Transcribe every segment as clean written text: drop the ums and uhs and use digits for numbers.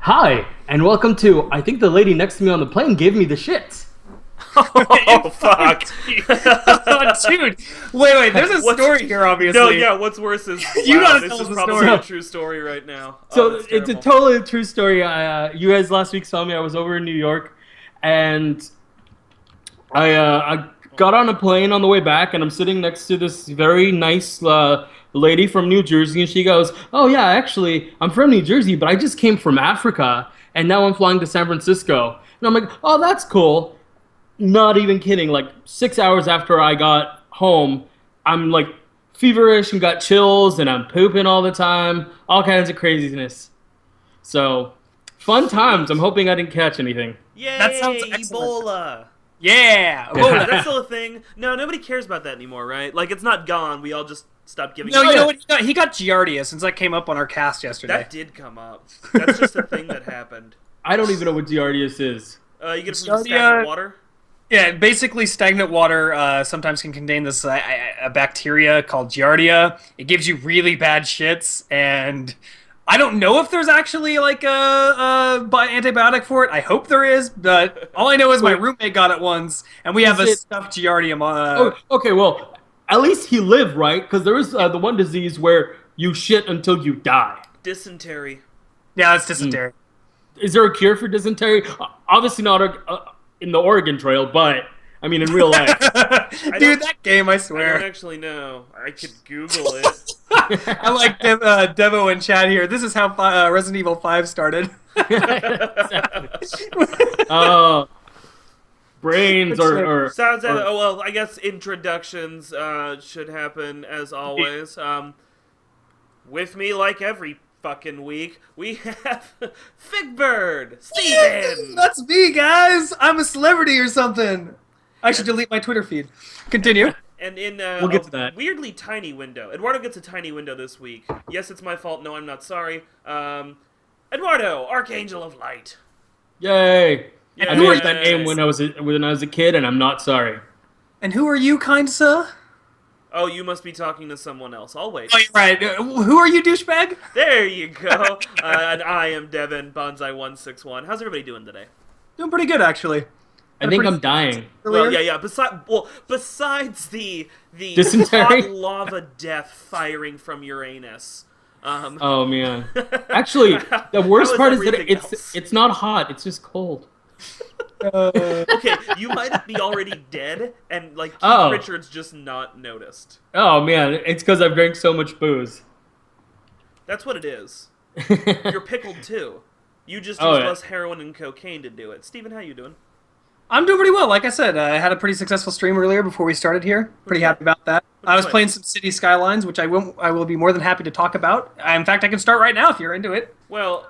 Hi, and welcome to. I think the lady next to me on the plane gave me the shits. Oh, fuck. Dude, wait, there's a story here, obviously. No, yeah, what's worse is You gotta this tell is us the probably story. a true story right now. So That's it's a terrible. totally true story. You guys last week saw me. I was over in New York, and I got on a plane on the way back, and I'm sitting next to this very nice lady from New Jersey, and she goes, "Oh yeah, actually, I'm from New Jersey, but I just came from Africa, and now I'm flying to San Francisco." And I'm like, "Oh, that's cool." Not even kidding. Like 6 hours after I got home, I'm like feverish and got chills, and I'm pooping all the time, all kinds of craziness. So, fun times. I'm hoping I didn't catch anything. Yay, That sounds excellent. Ebola. Yeah. Oh, Whoa, that's still a thing. No, nobody cares about that anymore, right? Like, it's not gone. We all just stopped giving no, a you shit. know what? He got Giardia since that came up on our cast yesterday. That did come up. That's just a thing that happened. I don't even know what Giardius is. You get it from Giardia- stagnant water? Yeah, basically stagnant water sometimes can contain this a bacteria called Giardia. It gives you really bad shits, and I don't know if there's actually like a antibiotic for it. I hope there is, but all I know is my roommate got it once, and we have a Is it- stuffed Giardia. Oh, okay, well, at least he lived, right? Because there was the one disease where you shit until you die. Dysentery. Yeah, it's dysentery. Is there a cure for dysentery? Obviously not in the Oregon Trail, but I mean in real life. Dude, that game, I I don't swear. actually know. I could Google it. I like Devo in chat here. This is how Resident Evil 5 started. Brains or Sounds oh well, I guess introductions should happen as always. With me, like every fucking week, we have Figbird, Steven! That's me, guys. I'm a celebrity or something. I should delete my Twitter feed. Continue. And in We'll get to that. weirdly tiny window. Eduardo gets a tiny window this week. Yes, it's my fault. No, I'm not sorry. Eduardo, Archangel of Light. Yay! Yeah, I made that name when I was a kid, and I'm not sorry. And who are you, kind sir? Oh, you must be talking to someone else. I'll wait. Oh, you're right. Who are you, douchebag? There you go. And I am Devin Bonsai161. How's everybody doing today? Doing pretty good, actually. I think I'm dying. Well, yeah. Besides the Dysentery? hot lava death firing from Uranus. Oh man! Actually, the worst How is part is that everything else? it's not hot. It's just cold. Okay, you might be already dead, and like Keith Oh. Richards just not noticed. Oh man, it's because I've drank so much booze. That's what it is. You're pickled too. You just Oh, use yeah. less heroin and cocaine to do it. Steven, how you doing? I'm doing pretty well. Like I said, I had a pretty successful stream earlier before we started here. Pretty happy about that. I was play? playing some City Skylines, which I will be more than happy to talk about. In fact, I can start right now if you're into it. Well,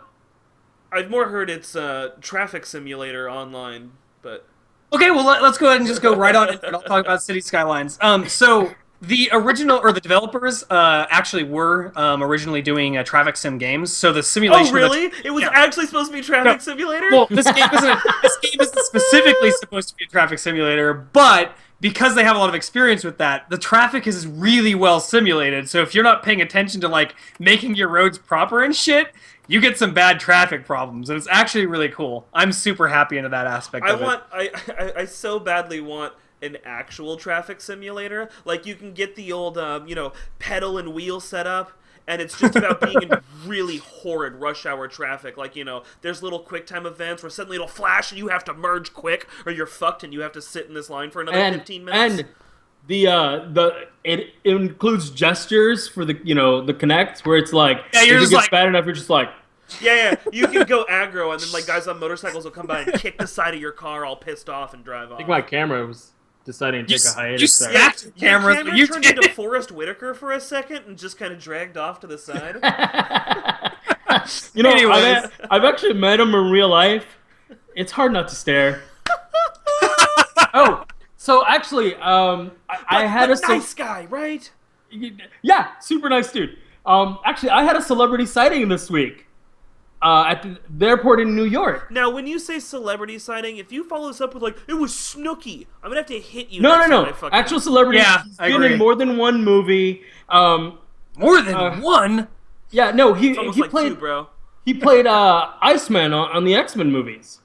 I've more heard it's traffic simulator online, but Okay, well let's go ahead and just go right on into it. I'll talk about City Skylines. So the original or the developers actually were originally doing traffic sim games. So the simulation. oh really? It was yeah. actually supposed to be traffic simulator. Well, this game isn't specifically supposed to be a traffic simulator, but because they have a lot of experience with that, the traffic is really well simulated. So if you're not paying attention to like making your roads proper and shit, you get some bad traffic problems, and it's actually really cool. I'm super happy into that aspect of it. I so badly want an actual traffic simulator. Like you can get the old pedal and wheel setup, and it's just about being in really horrid rush hour traffic. Like, there's little quick time events where suddenly it'll flash and you have to merge quick or you're fucked and you have to sit in this line for another 15 minutes. And it includes gestures for the the connect where it's like Yeah, if you're it just gets like- bad enough, you're just like Yeah, you can go aggro and then like guys on motorcycles will come by and kick the side of your car all pissed off and drive off. I think my camera was deciding to take a You hiatus there. stacked Your cameras. camera You turned did into it. Forrest Whitaker for a second and just kind of dragged off to the side. Anyways. I've actually met him in real life. It's hard not to stare. Oh, so actually, I had a nice guy, right? yeah, super nice dude. Actually, I had a celebrity sighting this week at the airport in New York. Now, when you say celebrity sighting, if you follow this up with like, it was Snooki, I'm gonna have to hit you. No, next no, time I no. fucking- Actual celebrity. Yeah, He's I been agree. in more than one movie. More than one? Yeah, no, he It's almost he like played. two, bro. He played Iceman on the X-Men movies.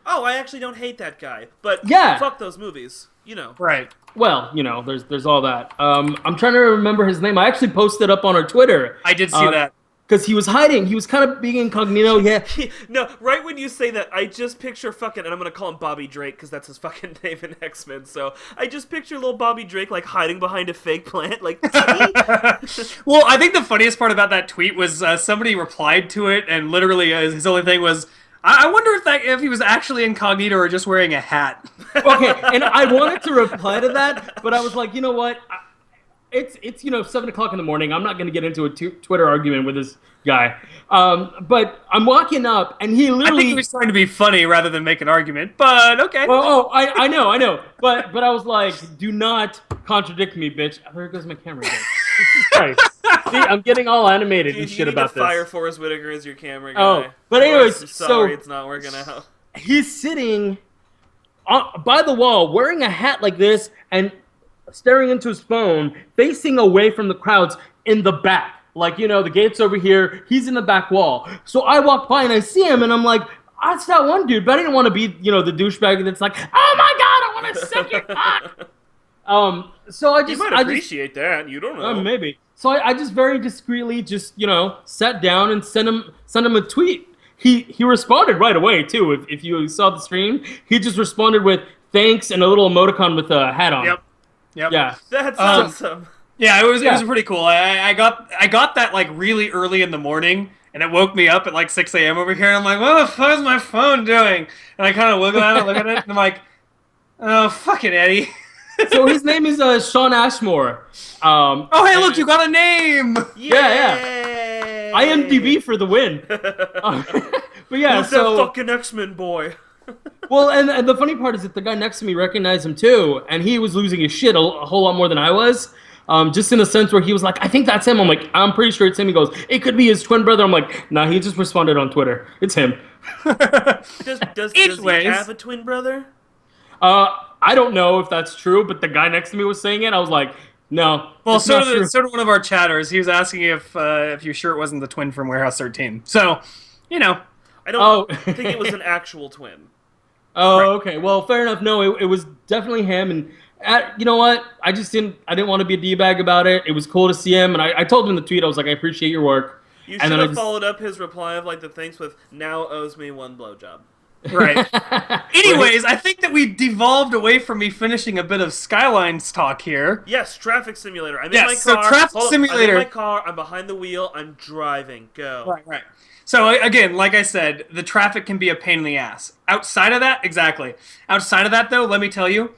Oh, I actually don't hate that guy, but Yeah. fuck those movies. You know. Right. Well, there's all that. I'm trying to remember his name. I actually posted up on our Twitter. I did see that. Because he was hiding. He was kind of being incognito. Yeah. No, right when you say that, I just picture fucking, and I'm gonna call him Bobby Drake because that's his fucking name in X-Men. So I just picture little Bobby Drake like hiding behind a fake plant, like. Well, I think the funniest part about that tweet was somebody replied to it, and literally his only thing was, I wonder if he was actually incognito or just wearing a hat. Okay, and I wanted to reply to that, but I was like, you know what? It's 7:00 in the morning. I'm not going to get into a Twitter argument with this guy. But I'm walking up, and he literally. I think he was trying to be funny rather than make an argument, but okay. I know. But I was like, do not contradict me, bitch. There goes my camera again. Sorry. See, I'm getting all animated and shit about this. Fire Forrest Whitaker as your camera guy. Oh, but anyways, I'm sorry, it's not working out. He's sitting by the wall, wearing a hat like this, and staring into his phone, facing away from the crowds in the back. Like, the gate's over here. He's in the back wall. So I walk by and I see him, and I'm like, that's that one dude. But I didn't want to be, the douchebag that's like, oh my god, I want to suck your cock. So I just, you might appreciate that. You don't know. Maybe. So I just very discreetly sat down and sent him a tweet. He responded right away too. If you saw the stream, he just responded with thanks and a little emoticon with a hat on. Yep. Yeah. That's awesome. Yeah, it was pretty cool. I got that like really early in the morning, and it woke me up at like 6 a.m. over here. And I'm like, what the fuck is my phone doing? And I kind of wiggle at it, look at it, and I'm like, oh, fucking Eddie. So his name is Sean Ashmore. Oh, hey, look, you got a name. Yeah. IMDb for the win. But yeah, who's that fucking X-Men boy? Well, and the funny part is that the guy next to me recognized him too, and he was losing his shit a whole lot more than I was. Just in a sense where he was like, I think that's him. I'm like, I'm pretty sure it's him. He goes, it could be his twin brother. I'm like, nah, he just responded on Twitter. It's him. Does he have a twin brother? I don't know if that's true, but the guy next to me was saying it. I was like, no. Well, so did one of our chatters. He was asking if you're sure it wasn't the twin from Warehouse 13. So, I don't think it was an actual twin. Oh, right. Okay. Well, fair enough. No, it was definitely him. And you know what? I didn't want to be a D-bag about it. It was cool to see him. And I told him in the tweet, I was like, I appreciate your work. You should have followed up his reply of like the thanks with now owes me one blowjob. Right. Anyways, I think that we devolved away from me finishing a bit of Skylines talk here. Yes, Traffic Simulator. I'm in my car. So Traffic Simulator. I'm in my car. I'm behind the wheel. I'm driving. Go. Right. So again, like I said, the traffic can be a pain in the ass. Outside of that, Outside of that, though, let me tell you,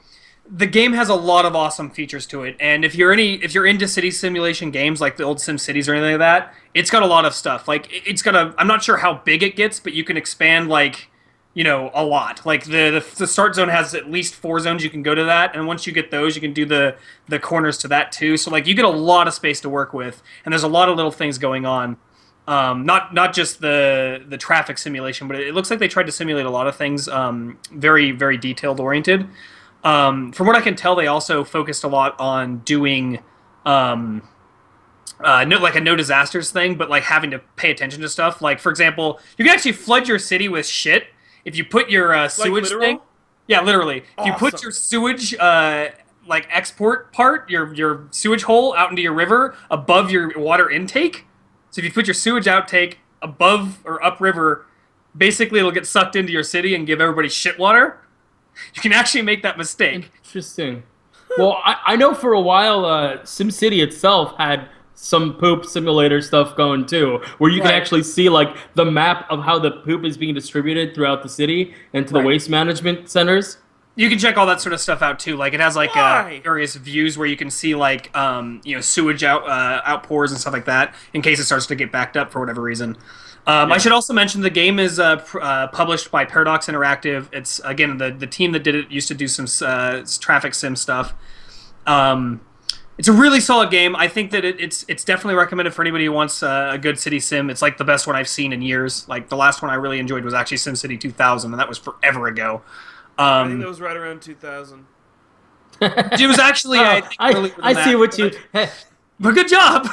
the game has a lot of awesome features to it. And if you're into city simulation games like the old SimCities or anything like that, it's got a lot of stuff. Like it's got I'm not sure how big it gets, but you can expand like, a lot. Like the start zone has at least 4 zones you can go to that, and once you get those, you can do the corners to that too. So like you get a lot of space to work with, and there's a lot of little things going on. Not just the traffic simulation, but it looks like they tried to simulate a lot of things. Very very detailed oriented. From what I can tell, they also focused a lot on doing like a no disasters thing, but like having to pay attention to stuff. Like for example, you can actually flood your city with shit if you put your sewage thing. Yeah, literally. If you put your sewage like export part, your sewage hole out into your river above your water intake. So if you put your sewage outtake above or upriver, basically it'll get sucked into your city and give everybody shit water. You can actually make that mistake. Interesting. Well, I know for a while SimCity itself had some poop simulator stuff going too, where you can actually see like the map of how the poop is being distributed throughout the city and to the waste management centers. You can check all that sort of stuff out too. Like it has like various views where you can see like sewage outpours and stuff like that in case it starts to get backed up for whatever reason. I should also mention the game is published by Paradox Interactive. It's again the team that did it used to do some traffic sim stuff. It's a really solid game. I think that it's definitely recommended for anybody who wants a good city sim. It's like the best one I've seen in years. Like the last one I really enjoyed was actually SimCity 2000, and that was forever ago. I think that was right around 2000. It was actually I see what you. But good job.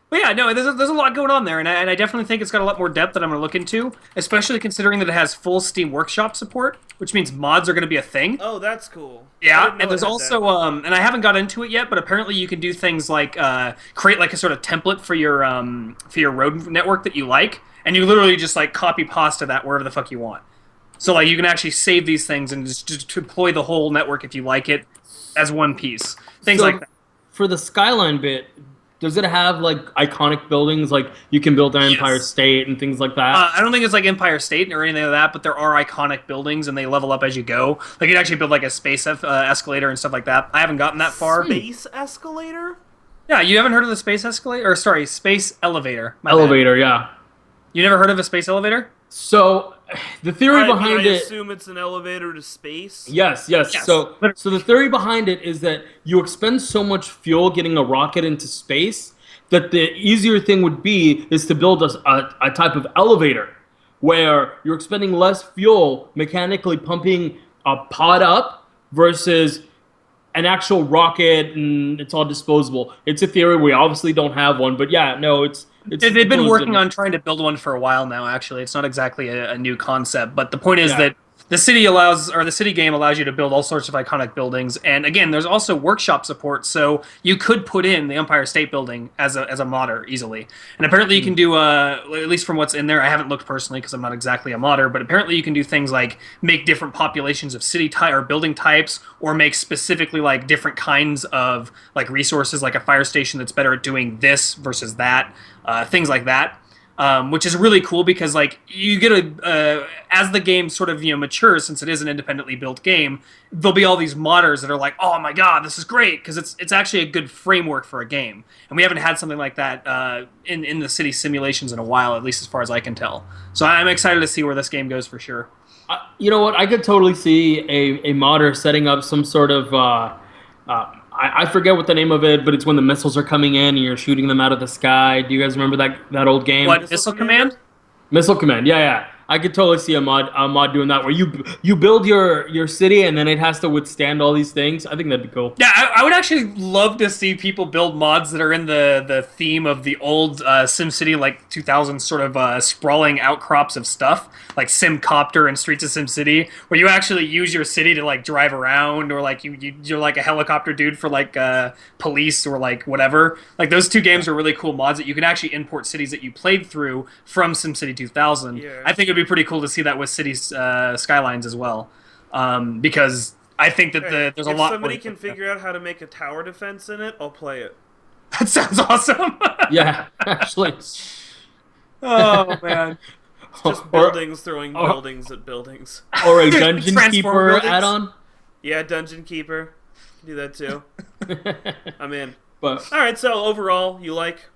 But But yeah, no, there's a lot going on there, and I definitely think it's got a lot more depth that I'm going to look into, especially considering that it has full Steam Workshop support, which means mods are going to be a thing. Oh, that's cool. I Yeah, didn't know and there's it had also that. and I haven't got into it yet, but apparently you can do things like create like a sort of template for your road network that you like, and you literally just like copy pasta that wherever the fuck you want. So like you can actually save these things and just deploy the whole network if you like it as one piece. Things So, like that. for the skyline bit, does it have like iconic buildings like you can build an Empire Yes. State and things like that? I don't think it's like Empire State or anything like that, but there are iconic buildings and they level up as you go. Like you can actually build like a space escalator and stuff like that. I haven't gotten that far. Space escalator? Yeah, you haven't heard of the space escalator? Or sorry, space elevator. My bad. Elevator, yeah. You never heard of a space elevator? So the theory I behind it. assume it's an elevator to space. Yes, yes. Yes. So the theory behind it is that you expend so much fuel getting a rocket into space that the easier thing would be is to build a type of elevator where you're expending less fuel mechanically pumping a pod up versus an actual rocket and it's all disposable. It's a theory. We obviously don't have one, but yeah, no, it's They've been proposed working in- on trying to build one for a while now, actually. It's not exactly a new concept, but the point is Yeah. that the city game allows you to build all sorts of iconic buildings. And again, there's also workshop support, so you could put in the Empire State Building as a modder easily. And apparently you can do, at least from what's in there, I haven't looked personally because I'm not exactly a modder, but apparently you can do things like make different populations of city type or building types, or make specifically like different kinds of like resources, like a fire station that's better at doing this versus that, things like that. Which is really cool because like you get as the game sort of matures, since it is an independently built game, there'll be all these modders that are like, oh my god, this is great, because it's actually a good framework for a game, and we haven't had something like that in the city simulations in a while, at least as far as I can tell. So I'm excited to see where this game goes for sure. You know what? I could totally see a modder setting up some sort of. I forget what the name of it, but it's when the missiles are coming in and you're shooting them out of the sky. Do you guys remember that old game? What, Missile Command? Missile Command. Yeah, yeah. I could totally see a mod doing that where you build your city and then it has to withstand all these things. I think that'd be cool. Yeah, I would actually love to see people build mods that are in the theme of the old SimCity, like 2000s sort of sprawling outcrops of stuff, like SimCopter and Streets of SimCity, where you actually use your city to like drive around, or like you're like a helicopter dude for like police or like whatever. Like those two games are really cool mods that you can actually import cities that you played through from SimCity 2000. Yeah. I think it'd be pretty cool to see that with Cities Skylines as well, because I think that there's a lot. If somebody more can figure out how to make a tower defense in it, I'll play it. That sounds awesome. Yeah, actually. Oh man. Just Or- buildings throwing buildings at buildings. Or a Dungeon Transform Keeper buildings. add-on. Yeah, Dungeon Keeper. Do that too. I'm in. But All right, so overall, you like?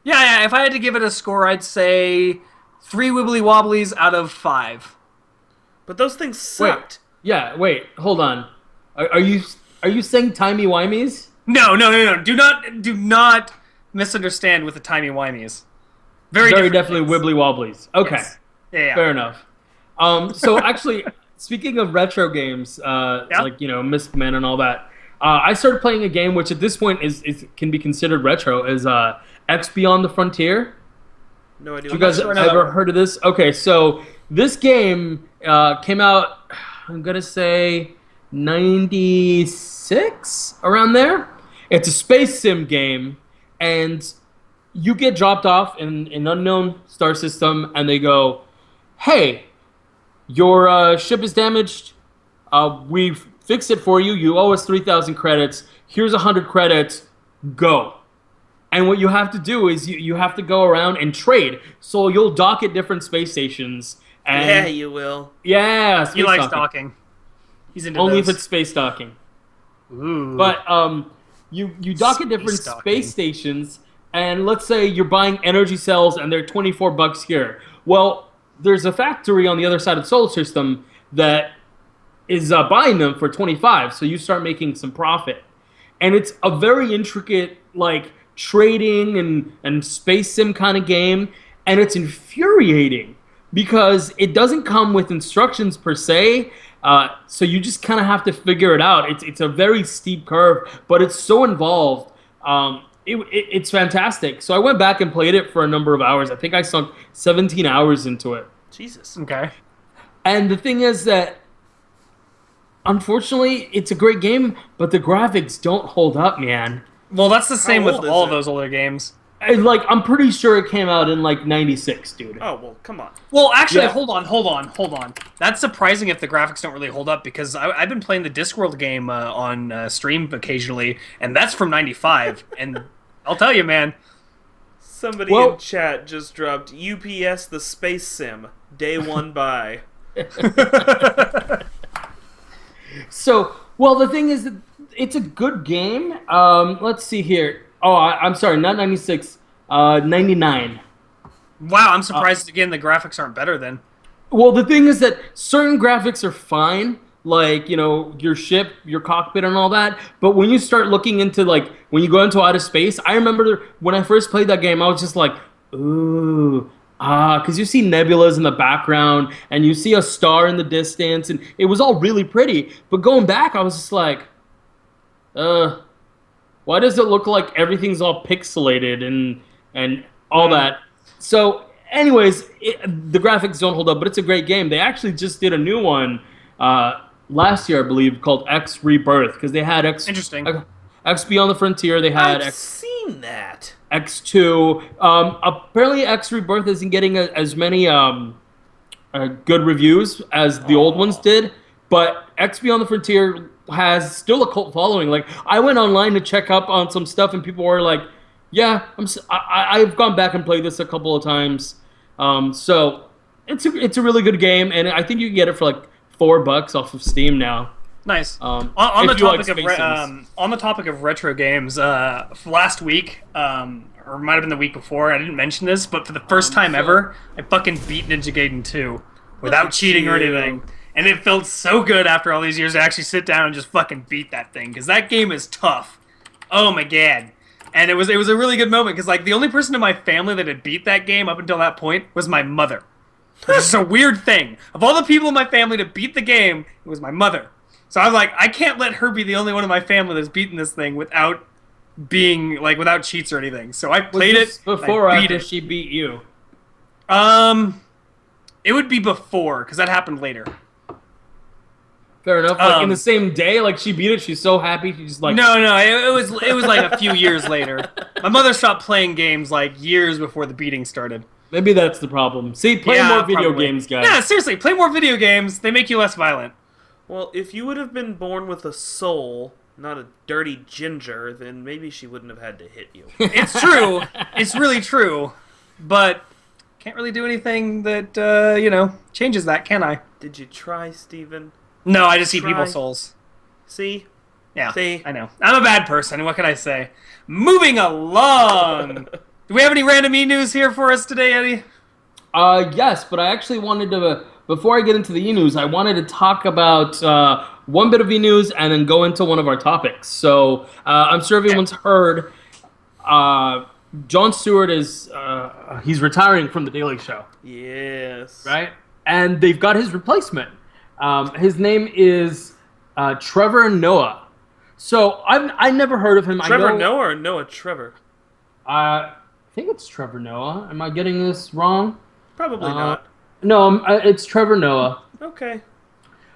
Yeah. If I had to give it a score, I'd say 3 wibbly wobblies out of 5. But those things sucked. wait, hold on. Are you saying timey wimeys? No. Do not misunderstand with the timey wimeys. Very different definitely things. wibbly wobblies. Okay, Yes. Yeah. fair enough. So actually, speaking of retro games, like Mist Man and all that, I started playing a game which at this point is can be considered retro. Is X Beyond the Frontier? No idea. You guys sure I know that ever one. heard of this? Okay, so this game came out, I'm gonna say 96, around there. It's a space sim game, and you get dropped off in an unknown star system, and they go, "Hey, your ship is damaged. We've fixed it for you. You owe us 3,000 credits. Here's 100 credits. Go." And what you have to do is you have to go around and trade. So you'll dock at different space stations. And Yeah, you will. yeah, He space likes docking. docking. He's into Only those. if it's space docking. Ooh. But you dock at different Space docking. space stations, and let's say you're buying energy cells, and they're $24 here. Well, there's a factory on the other side of the solar system that is buying them for 25, so you start making some profit. And it's a very intricate, like, trading and space sim kind of game, and it's infuriating because it doesn't come with instructions per se, so you just kind of have to figure it out. It's a very steep curve, but it's so involved. it's fantastic. So I went back and played it for a number of hours. I think I sunk 17 hours into it. Jesus. Okay. And the thing is that, unfortunately, it's a great game, but the graphics don't hold up, man. Well, that's the same with old is all it? of those older games. Like, I'm pretty sure it came out in like '96, dude. Oh, well, come on. Well, actually, Yeah. hold on. That's surprising if the graphics don't really hold up, because I've been playing the Discworld game on stream occasionally, and that's from '95, and I'll tell you, man. Somebody Well- in chat just dropped UPS the Space Sim. Day one buy. So, well, the thing is that it's a good game. Let's see here. Oh, I'm sorry, not '96, '99. Wow, I'm surprised again the graphics aren't better then. Well, the thing is that certain graphics are fine, like, you know, your ship, your cockpit, and all that. But when you start looking into, like, when you go into outer space, I remember when I first played that game, I was just like, ooh, because you see nebulas in the background, and you see a star in the distance, and it was all really pretty. But going back, I was just like, why does it look like everything's all pixelated and all that? So, anyways, the graphics don't hold up, but it's a great game. They actually just did a new one last year, I believe, called X Rebirth, because they had Interesting. X Beyond the Frontier. They had I've seen that. X2. Apparently, X Rebirth isn't getting as many good reviews as the old ones did, but X Beyond the Frontier has still a cult following. Like, I went online to check up on some stuff, and people were like, "Yeah, I've gone back and played this a couple of times." So it's a really good game, and I think you can get it for like $4 off of Steam now. Nice. Um, on the if you like topic of Space Sims. on the topic of retro games, last week, or it might have been the week before, I didn't mention this, but for the first time ever, I fucking beat Ninja Gaiden 2 without at cheating or you. anything. And it felt so good after all these years to actually sit down and just fucking beat that thing, because that game is tough. Oh my god. And it was a really good moment, because like the only person in my family that had beat that game up until that point was my mother. Which is a weird thing. Of all the people in my family to beat the game, it was my mother. So I was like, I can't let her be the only one in my family that's beaten this thing without being like without cheats or anything. So I Was played this it before or I beat after it. she beat you? It would be before, because that happened later. Fair enough. Like in the Um, same day, like she beat it. She's so happy. She's like, No, it was like a few years later. My mother stopped playing games like years before the beating started. maybe that's the problem. See, play Yeah, more video probably. games, guys. Yeah, seriously, play more video games. They make you less violent. Well, if you would have been born with a soul, not a dirty ginger, then maybe she wouldn't have had to hit you. It's true. It's really true. But can't really do anything that changes that, can I? Did you try, Steven? No, I just eat Try. people's souls. See? Yeah, See? I know. I'm a bad person. What can I say? Moving along. Do we have any random e-news here for us today, Eddie? Yes, but I actually wanted to, before I get into the e-news, I wanted to talk about one bit of e-news and then go into one of our topics. So I'm sure everyone's heard Jon Stewart is he's retiring from The Daily Show, Yes. right? And they've got his replacement. His name is Trevor Noah. So I never heard of him. Trevor Noah or Noah Trevor? I think it's Trevor Noah. Am I getting this wrong? Probably not. No, it's Trevor Noah. Okay.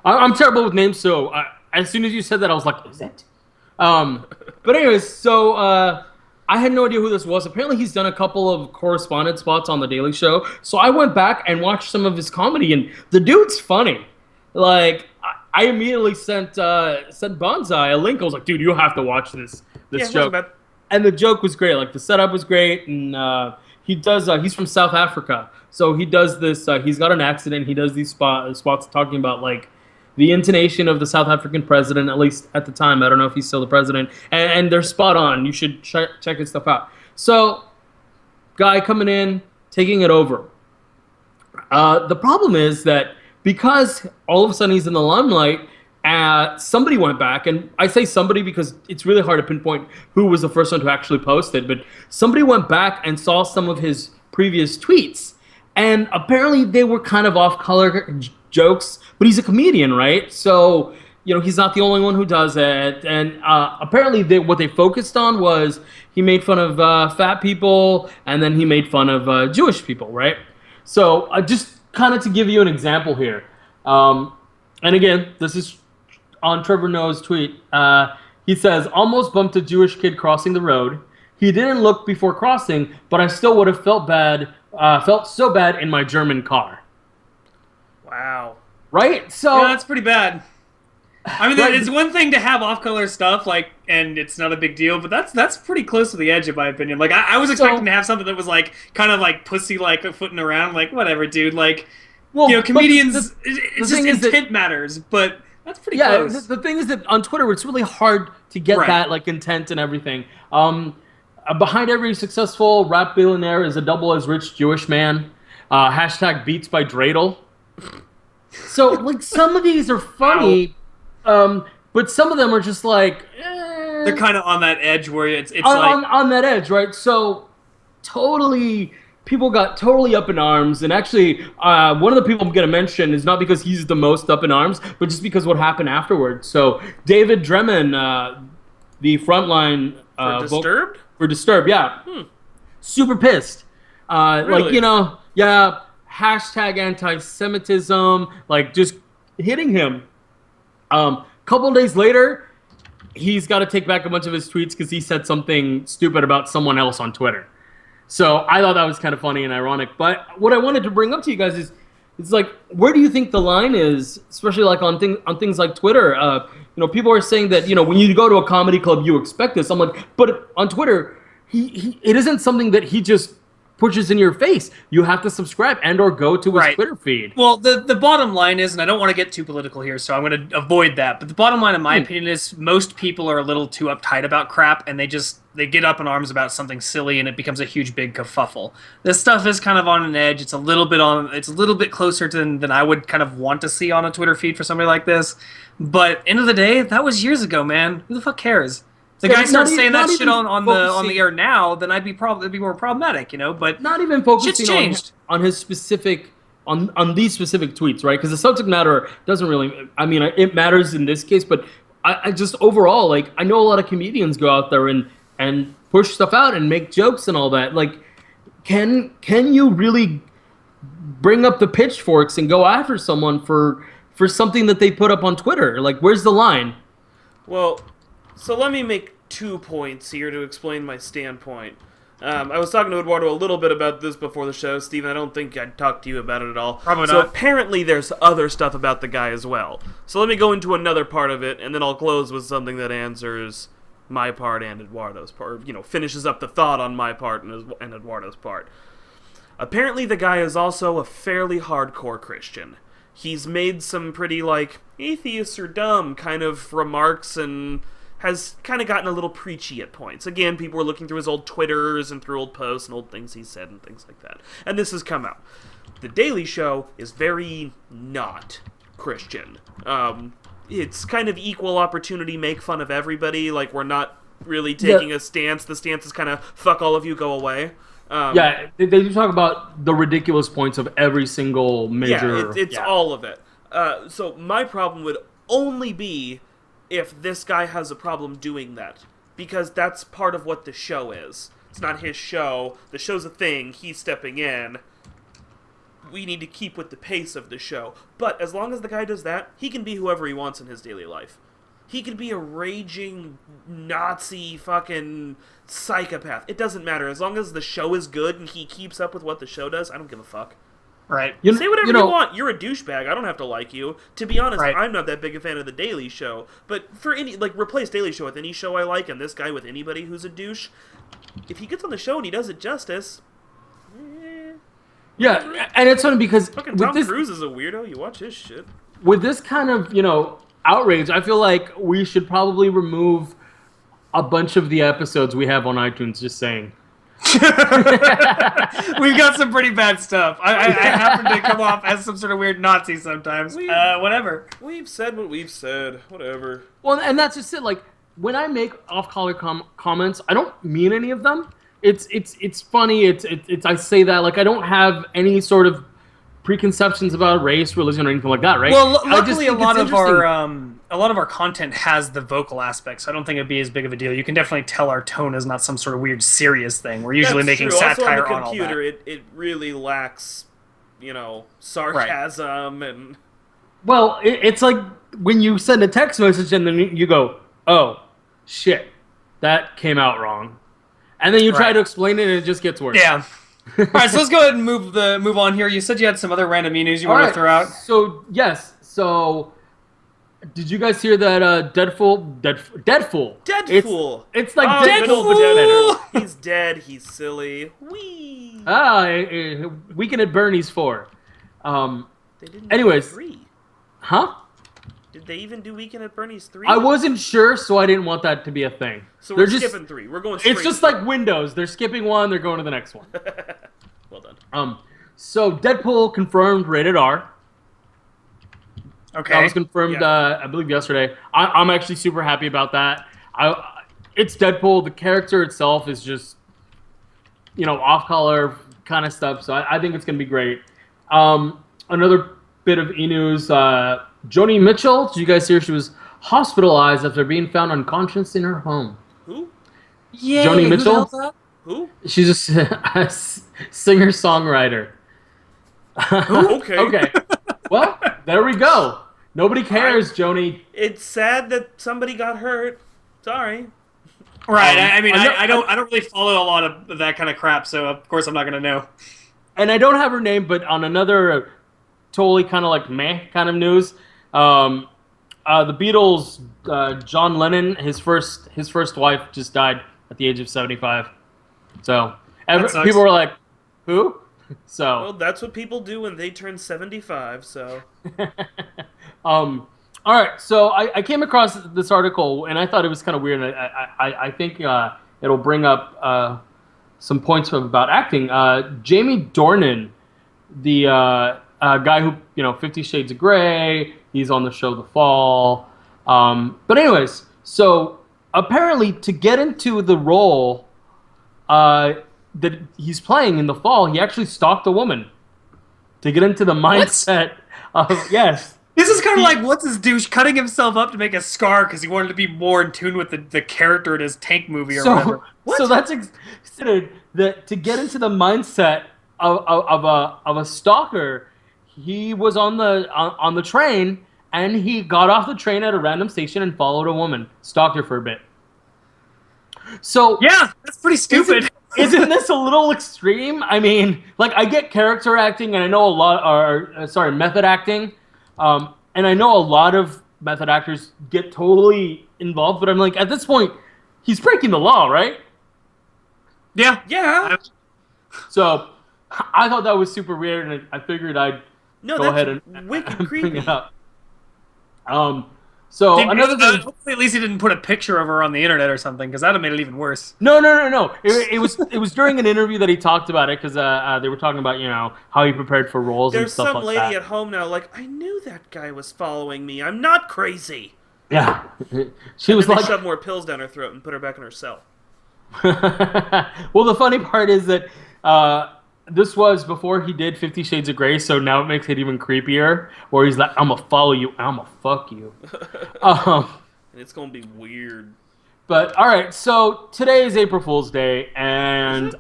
I'm terrible with names, so as soon as you said that, I was like, is it? But anyways, so I had no idea who this was. Apparently, he's done a couple of correspondent spots on The Daily Show. So I went back and watched some of his comedy, and the dude's funny. Like, I immediately sent Bonsai a link. I was like, dude, you have to watch this Yeah, it wasn't joke. bad. And the joke was great. Like, the setup was great, and he's from South Africa, so he does this. He's got an accent. He does these spots talking about like the intonation of the South African president, at least at the time. I don't know if he's still the president, and they're spot on. You should check his stuff out. So, guy coming in, taking it over. The problem is that because all of a sudden he's in the limelight, somebody went back, and I say somebody because it's really hard to pinpoint who was the first one to actually post it, but somebody went back and saw some of his previous tweets, and apparently they were kind of off-color jokes, but he's a comedian, right? So he's not the only one who does it. And apparently, what they focused on was he made fun of fat people, and then he made fun of Jewish people, right? So just kind of to give you an example here, and again, this is on Trevor Noah's tweet. He says, "Almost bumped a Jewish kid crossing the road. He didn't look before crossing, but I still would have felt so bad in my German car." Wow. Right? So Yeah, that's pretty bad. I mean, Right. it's one thing to have off-color stuff, like, and it's not a big deal, but that's pretty close to the edge, in my opinion. Like, I was expecting to have something that was, like, kind of, like, pussy-like, footing around, like, whatever, dude, like, well, you know, but comedians, the it's thing just is intent matters, but that's pretty yeah, close. the thing is that on Twitter, it's really hard to get Right. that, like, intent and everything. Behind every successful rap billionaire is a double as rich Jewish man. Hashtag Beats by Dreidel. So, like, some of these are funny, but some of them are just like, They're kind of on that edge where it's on that edge, right? So, people got totally up in arms, and actually, one of the people I'm going to mention is not because he's the most up in arms, but just because what happened afterwards. So, David Dremen, the frontline Disturbed? for Disturbed, yeah, super pissed. Really? Like, hashtag anti-Semitism, like just hitting him. Couple days later, he's got to take back a bunch of his tweets because he said something stupid about someone else on Twitter. So I thought that was kind of funny and ironic. But what I wanted to bring up to you guys is, it's like, where do you think the line is, especially like on things like Twitter? People are saying that, when you go to a comedy club, you expect this. I'm like, but on Twitter, it isn't something that he just pushes in your face. You have to subscribe and or go to his Right. Twitter feed. Well, the bottom line is, and I don't want to get too political here, so I'm going to avoid that, but the bottom line, in my opinion, is most people are a little too uptight about crap, and they get up in arms about something silly, and it becomes a huge, big kerfuffle. This stuff is kind of on an edge. It's a little bit closer than I would kind of want to see on a Twitter feed for somebody like this. But end of the day, that was years ago, man. Who the fuck cares? If the Yeah, guy but starts not saying even- that shit not on even the focusing- air now, then it'd be more problematic, But Not even shit's focusing changed. on his specific on these specific tweets, right? Because the subject matter doesn't really. I mean, it matters in this case, but I just overall, like, I know a lot of comedians go out there and push stuff out and make jokes and all that. Like, can you really bring up the pitchforks and go after someone for something that they put up on Twitter? Like, where's the line? Well, so let me make 2 points here to explain my standpoint. I was talking to Eduardo a little bit about this before the show. Steven, I don't think I'd talk to you about it at all. Probably So not. apparently there's other stuff about the guy as well. So let me go into another part of it, and then I'll close with something that answers my part and Eduardo's part. Finishes up the thought on my part and Eduardo's part. Apparently the guy is also a fairly hardcore Christian. He's made some pretty, like, atheists are dumb kind of remarks and has kind of gotten a little preachy at points. Again, people were looking through his old Twitters and through old posts and old things he said and things like that. And this has come out. The Daily Show is very not Christian. It's kind of equal opportunity, make fun of everybody. Like, we're not really taking a stance. The stance is kind of, fuck all of you, go away. Yeah, they do talk about the ridiculous points of every single major. Yeah, it's all of it. So my problem would only be if this guy has a problem doing that, because that's part of what the show is. It's not his show. The show's a thing. He's stepping in. We need to keep with the pace of the show. But as long as the guy does that, he can be whoever he wants in his daily life. He could be a raging Nazi fucking psychopath. It doesn't matter. As long as the show is good and he keeps up with what the show does, I don't give a fuck. Right. Say whatever you want. You're a douchebag. I don't have to like you. To be honest, Right. I'm not that big a fan of The Daily Show. But for any, replace Daily Show with any show I like, and this guy with anybody who's a douche. If he gets on the show and he does it justice, Yeah, and it's funny because fucking Tom Cruise is a weirdo. You watch his shit. with this kind of, outrage, I feel like we should probably remove a bunch of the episodes we have on iTunes, just saying. We've got some pretty bad stuff. I happen to come off as some sort of weird Nazi sometimes. Whatever. We've said what we've said. Whatever. Well, and that's just it. Like, when I make off-color comments, I don't mean any of them. It's funny. It's I say that, like, I don't have any sort of preconceptions about race, religion, or anything like that, right? Well, I just luckily, a think lot it's of our a lot of our content has the vocal aspect, so I don't think it'd be as big of a deal. You can definitely tell our tone is not some sort of weird serious thing. We're usually That's making true. satire also on on the all computer, that. it really lacks, sarcasm and. Well, it's like when you send a text message and then you go, "Oh, shit, that came out wrong," and then you try Right. to explain it, and it just gets worse. Yeah. All right, so let's go ahead and move on here. You said you had some other random news you All want right. to throw out. So yes. So did you guys hear that Deadpool? Deadpool! It's like Oh, good old Deadpool. Deadpool. He's dead, he's silly. Whee! Weekend at Bernie's 4. They didn't anyways. do 3. Huh? Did they even do Weekend at Bernie's 3? I wasn't sure, so I didn't want that to be a thing. So They're we're just- skipping 3. We're going straight It's just to like Windows. They're skipping one, they're going to the next one. 3. Well done. So Deadpool confirmed rated R. That Okay. was confirmed, Yeah. I believe, yesterday. I'm actually super happy about that. It's Deadpool. The character itself is just, off-color kind of stuff. So I think it's going to be great. Another bit of e-news. Joni Mitchell, did you guys hear she was hospitalized after being found unconscious in her home? Who? Yay, Joni who the Mitchell? hell's that? Who? She's a singer-songwriter. Okay. Okay. Well, there we go. Nobody cares, Joni. It's sad that somebody got hurt. Sorry. Right. I mean, I know- I don't really follow a lot of that kind of crap, so of course I'm not gonna know. And I don't have her name, but on another totally kind of like meh kind of news, the Beatles, John Lennon, his first wife just died at the age of 75. So That sucks. people were like, "Who?" So Well, that's what people do when they turn 75, so. all right. So I came across this article and I thought it was kind of weird. And I think it'll bring up some points about acting. Jamie Dornan, the guy who 50 Shades of Grey. He's on the show The Fall. But anyways, so apparently to get into the role that he's playing in The Fall, he actually stalked a woman to get into the mindset of yes. This is kind of like what's his douche cutting himself up to make a scar because he wanted to be more in tune with the character in his Tank movie or whatever. So that's considered that to get into the mindset of a stalker. He was on the train and he got off the train at a random station and followed a woman, stalked her for a bit. So Yeah, that's pretty stupid. isn't this a little extreme? I mean, like I get character acting and I know a lot, method acting, and I know a lot of method actors get totally involved. But I'm like, at this point, he's breaking the law, right? Yeah. Yeah. So I thought that was super weird, and I figured I'd No, go that's ahead and wicked bring creepy. it up. So another thing. Hopefully, at least he didn't put a picture of her on the internet or something, because that'd have made it even worse. No. It was during an interview that he talked about it because they were talking about how he prepared for roles and There's stuff some like lady that. at home now like, I knew that guy was following me. I'm not crazy. Yeah, she was Then they like. shoved more pills down her throat and put her back in her cell. Well, the funny part is that this was before he did 50 Shades of Grey, so now it makes it even creepier. Where he's like, "I'm gonna follow you, I'm gonna fuck you." And it's gonna be weird. But all right, so today is April Fool's Day, and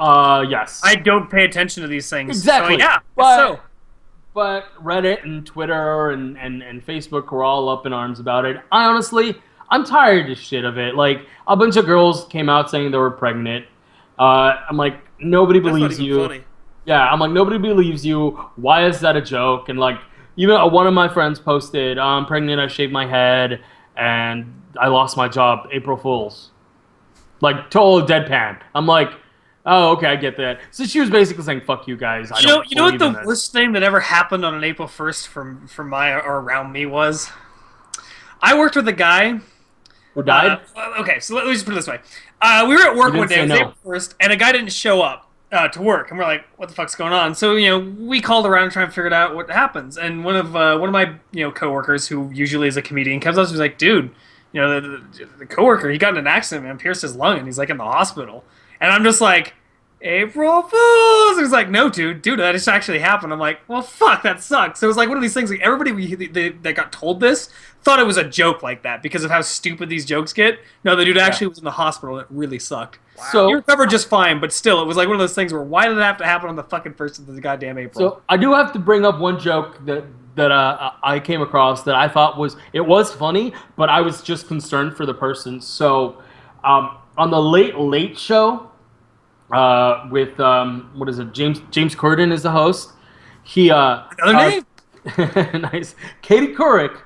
yes, I don't pay attention to these things. exactly. So, yeah. But, but Reddit and Twitter and Facebook were all up in arms about it. I'm tired of shit of it. Like a bunch of girls came out saying they were pregnant. I'm like, nobody That's not believes even you. funny. Yeah, I'm like, nobody believes you. Why is that a joke? And like, even one of my friends posted, I'm pregnant, I shaved my head, and I lost my job. April Fools. Like, total deadpan. I'm like, oh, okay, I get that. So she was basically saying, fuck you guys. I don't You know what believe the in this. worst thing that ever happened on an April 1st from my or around me was? I worked with a guy. Who died? Okay, so let me just put it this way. We were at work You one day, didn't it was say no. April 1st, and a guy didn't show up to work, and we're like, what the fuck's going on? So, we called around and tried to figure out what happens, and one of my, coworkers, who usually is a comedian, comes up and was like, dude, the coworker, he got in an accident and pierced his lung, and he's, like, in the hospital. And I'm just like, April Fools. It was like, no, dude, that just actually happened. I'm like, well, fuck, that sucks. So it was like one of these things. Like everybody that got told this thought it was a joke like that because of how stupid these jokes get. No, the dude actually was in the hospital. And it really sucked. So He recovered just fine, but still, it was like one of those things where why did it have to happen on the fucking first of the goddamn April? So I do have to bring up one joke that I came across that I thought was funny, but I was just concerned for the person. So on the Late Late Show, with what is it? James Corden is the host. He Another name? nice. Katie Couric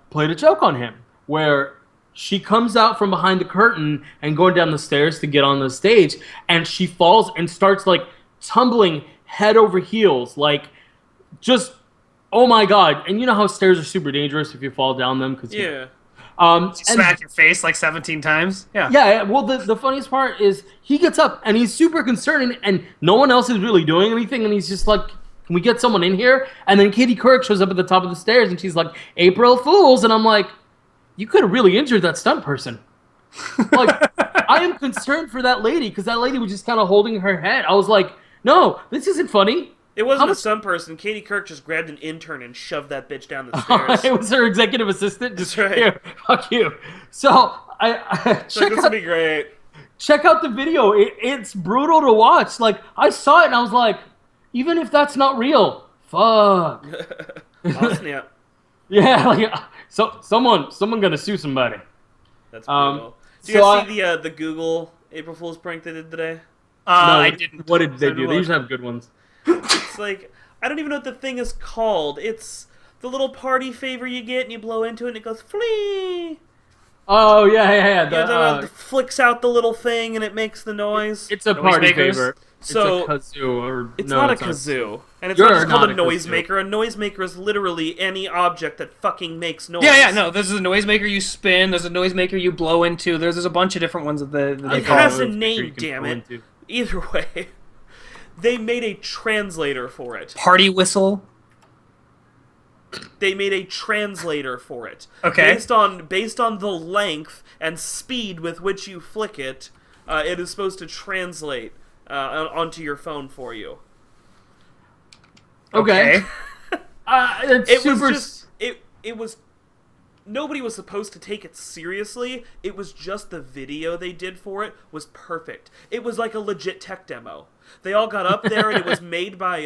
played a joke on him where she comes out from behind the curtain and going down the stairs to get on the stage, and she falls and starts like tumbling head over heels, like just oh my god! And you know how stairs are super dangerous if you fall down them because Yeah. Smack your face like 17 times? Yeah. Yeah, well, the funniest part is he gets up and he's super concerned, and no one else is really doing anything, and he's just like, can we get someone in here? And then Katie Couric shows up at the top of the stairs, and she's like, April Fools, and I'm like, you could have really injured that stunt person. Like, I am concerned for that lady, because that lady was just kind of holding her head. I was like, no, this isn't funny. It wasn't a stunt person. Katie Couric just grabbed an intern and shoved that bitch down the stairs. It was her executive assistant. Just, That's right. Here, fuck you. So, I It's like, this would be great. check out the video. It's brutal to watch. Like, I saw it and I was like, even if that's not real, fuck. I'll snap. Yeah, like, so someone gonna sue somebody. That's brutal. Do you so guys see the Google April Fool's prank they did today? No, I didn't. What did they So do? They usually have good ones. It's like, I don't even know what the thing is called. It's the little party favor you get and you blow into it and it goes flee. Oh yeah. It flicks out the little thing and it makes the noise. It's a Noise party makers? favor. So, it's a kazoo or It's no, not a it's kazoo. And it's You're not just called not a a noisemaker. A noisemaker is literally any object that fucking makes noise. Yeah, no. There's a noisemaker you spin. There's a noisemaker you blow into. There's a bunch of different ones that they It call. has a noisemaker you name, can damn blow it. into. Either way, they made a translator for it. Party whistle. They made a translator for it. Okay. Based on the length and speed with which you flick it, it is supposed to translate onto your phone for you. Okay. It's It super. was just it was nobody was supposed to take it seriously. It was just the video they did for it was perfect. It was like a legit tech demo. They all got up there and it was made by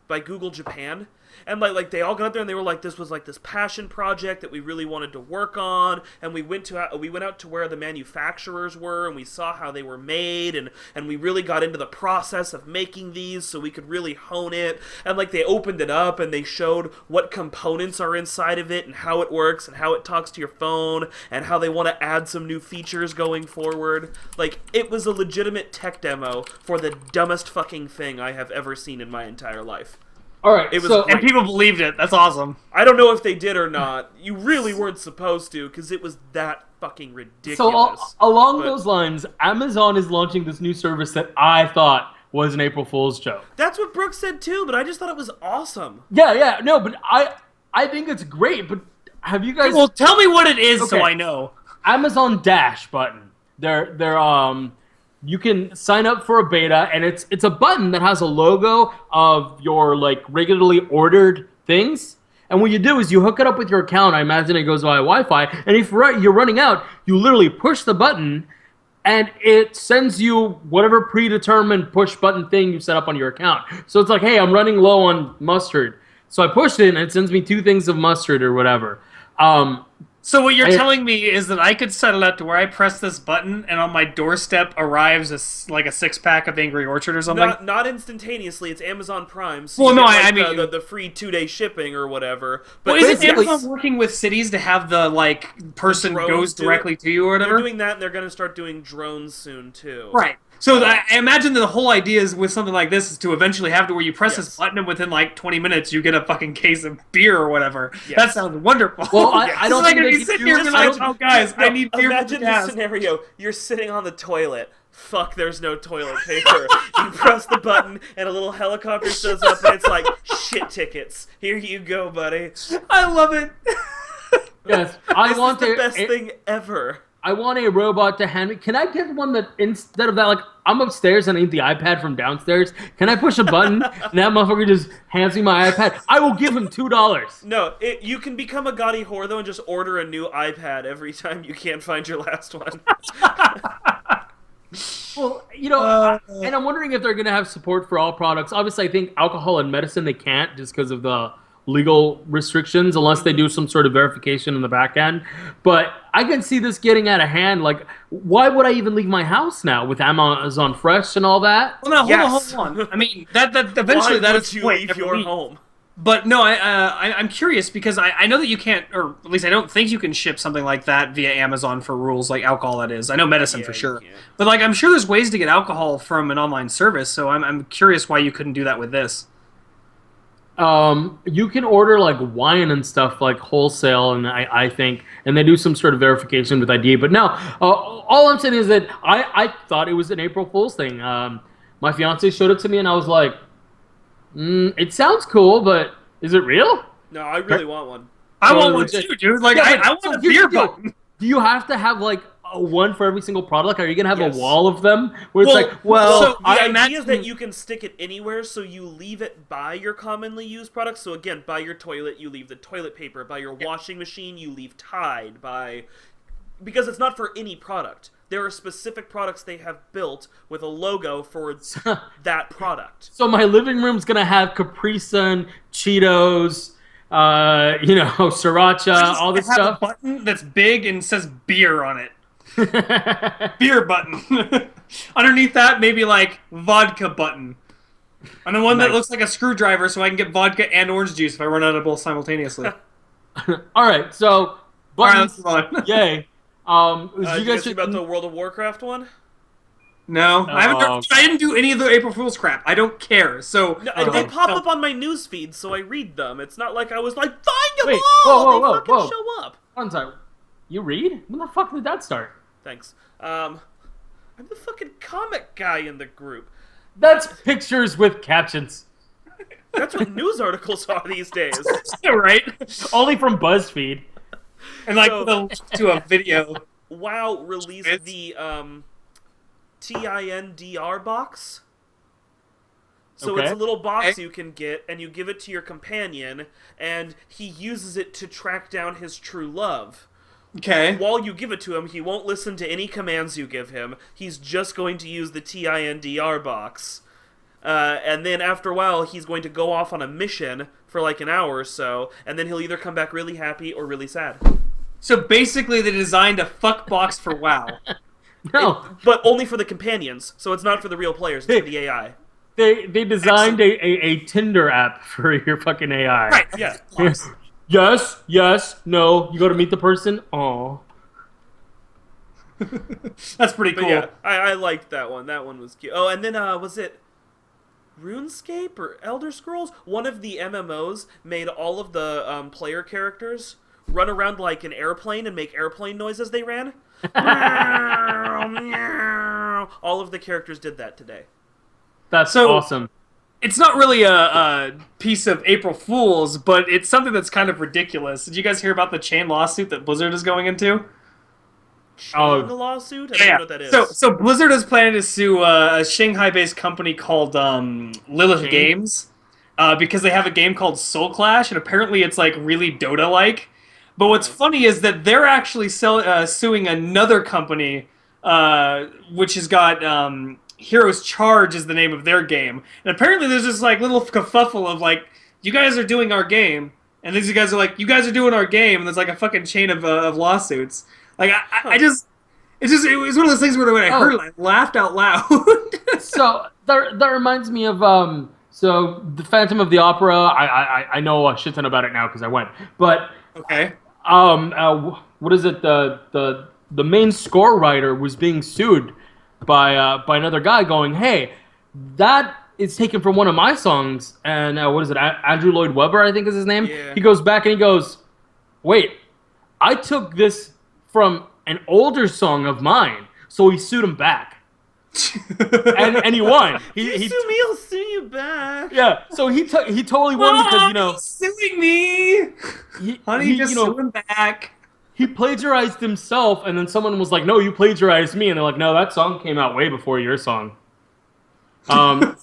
Google Japan. And like they all got up there and they were like, this was like this passion project that we really wanted to work on, and we went out to where the manufacturers were and we saw how they were made, and we really got into the process of making these so we could really hone it. And like they opened it up and they showed what components are inside of it and how it works and how it talks to your phone and how they want to add some new features going forward. Like, it was a legitimate tech demo for the dumbest fucking thing I have ever seen in my entire life. All right. It was so, great. And people believed it. That's awesome. I don't know if they did or not. You really weren't supposed to, because it was that fucking ridiculous. So along But those lines, Amazon is launching this new service that I thought was an April Fool's joke. that's what Brooke said too, but I just thought it was awesome. Yeah, no, but I think it's great. But have you guys Well, tell me what it is so Okay. I know. Amazon Dash button? They're you can sign up for a beta, and it's a button that has a logo of your like regularly ordered things. And what you do is you hook it up with your account. I imagine it goes via Wi-Fi. And if you're running out, you literally push the button, and it sends you whatever predetermined push button thing you set up on your account. So it's like, hey, I'm running low on mustard. So I pushed it, and it sends me 2 things of mustard or whatever. So what you're I- telling me is that I could set it up to where I press this button and on my doorstep arrives like a 6-pack of Angry Orchard or something? Not instantaneously. It's Amazon Prime. So Well, you no, get, I like, mean- the free 2-day shipping or whatever. But Well, isn't basically- Amazon working with cities to have the like person drones goes do it? directly to you or they're whatever? doing that, and they're going to start doing drones soon too. Right. So I imagine that the whole idea is with something like this is to eventually have to where you press Yes. this button and within like 20 minutes you get a fucking case of beer or whatever. Yes. That sounds wonderful. Well, Yes. I don't It's like think if they you can sit do- here and be I like, don't- oh guys, I need beer for the Imagine the gas. scenario. You're sitting on the toilet. Fuck, there's no toilet paper. You press the button, and a little helicopter shows up, and it's like, shit tickets. Here you go, buddy. I love it. Yes, I This want is the to. best thing ever. I want a robot to hand me. Can I get one that instead of that, like I'm upstairs and I need the iPad from downstairs? Can I push a button and that motherfucker just hands me my iPad? I will give him $2. No, you can become a gaudy whore though and just order a new iPad every time you can't find your last one. Well, and I'm wondering if they're going to have support for all products. Obviously, I think alcohol and medicine they can't just because of the legal restrictions unless they do some sort of verification in the back end. But I can see this getting out of hand. Like, why would I even leave my house now with Amazon Fresh and all that? Well, no, hold on. I mean, that eventually Why that would is you the point leave every your week. home? But no, I'm curious because I know that you can't, or at least I don't think you can ship something like that via Amazon for rules like alcohol. That is, I know medicine Yeah, for you sure, can't. but like I'm sure there's ways to get alcohol from an online service. So I'm curious why you couldn't do that with this. You can order like wine and stuff like wholesale, and I think, and they do some sort of verification with ID. But no, all I'm saying is that I thought it was an April Fool's thing. My fiance showed it to me, and I was like, it sounds cool, but is it real? No, I really want one. I Totally want one legit. too, dude. Like Yeah, but I want so a here's beer the deal. button. Do you have to have like one for every single product? Are you gonna have Yes. a wall of them where it's Well, like, well, so The I idea imagine is that you can stick it anywhere, so you leave it by your commonly used products. So again, by your toilet, you leave the toilet paper. By your washing machine, you leave Tide. Because it's not for any product. There are specific products they have built with a logo for that product. so my living room's gonna have Capri Sun, Cheetos, Sriracha, all this have stuff. a button that's big and says beer on it. Beer button. Underneath that, maybe like vodka button. And the one that Nice. looks like a screwdriver, so I can get vodka and orange juice if I run out of both simultaneously. All right, so All right, let's buttons, move on. yay. Did you guys see should- about the World of Warcraft one? No, I haven't. Oh. I didn't do any of the April Fool's crap. I don't care. So No, Oh. they pop no. up on my news feed, so I read them. It's not like I was like, find them Wait, all! whoa, They fucking whoa. show up. One second. You read? When the fuck did that start? Thanks. I'm the fucking comic guy in the group. That's pictures with captions. That's what news articles are these days. right, Only from BuzzFeed. and like So- the link to a video. WoW released the TINDR box. So it's Okay. a little box Okay. you can get, and you give it to your companion, and he uses it to track down his true love. Okay. While you give it to him, he won't listen to any commands you give him. He's just going to use the TINDR box. And then after a while, he's going to go off on a mission for like an hour or so, and then he'll either come back really happy or really sad. So basically, they designed a fuck box for WoW. No, But only for the companions, so it's not for the real players, it's for the AI. they designed a Tinder app for your fucking AI. Right. Yeah. Yes, yes, no. You go to meet the person. Oh, That's pretty But cool. yeah, I liked that one. That one was cute. Oh, and then, was it RuneScape or Elder Scrolls? One of the MMOs made all of the player characters run around like an airplane and make airplane noise as they ran. All of the characters did that today. that's So- awesome. It's not really a piece of April Fool's, but it's something that's kind of ridiculous. Did you guys hear about the chain lawsuit that Blizzard is going into? Oh. The lawsuit? I don't know what that is. So Blizzard is planning to sue a Shanghai-based company called Lilith Shane? Games because they have a game called Soul Clash, and apparently it's like really Dota-like. But what's funny is that they're actually suing another company, which has got Heroes Charge is the name of their game, and apparently there's this like little kerfuffle of like, you guys are doing our game, and these guys are like, you guys are doing our game, and there's like a fucking chain of lawsuits. Like I just. It was one of those things where when I heard it, I laughed out loud. So that reminds me of so the Phantom of the Opera. I know a shit ton about it now because I went. But Okay. what is it? The main score writer was being sued by another guy, going, "Hey, that is taken from one of my songs." And what is it? Andrew Lloyd Webber, I think is his name. Yeah. He goes back and he goes, "Wait, I took this from an older song of mine." So he sued him back, and he won. He sue me, I'll sue you back. yeah. So he totally won because He's suing me. he, Honey, he, just you know, sue him back. he plagiarized himself, and then someone was like, "No, you plagiarized me," and they're like, "No, that song came out way before your song."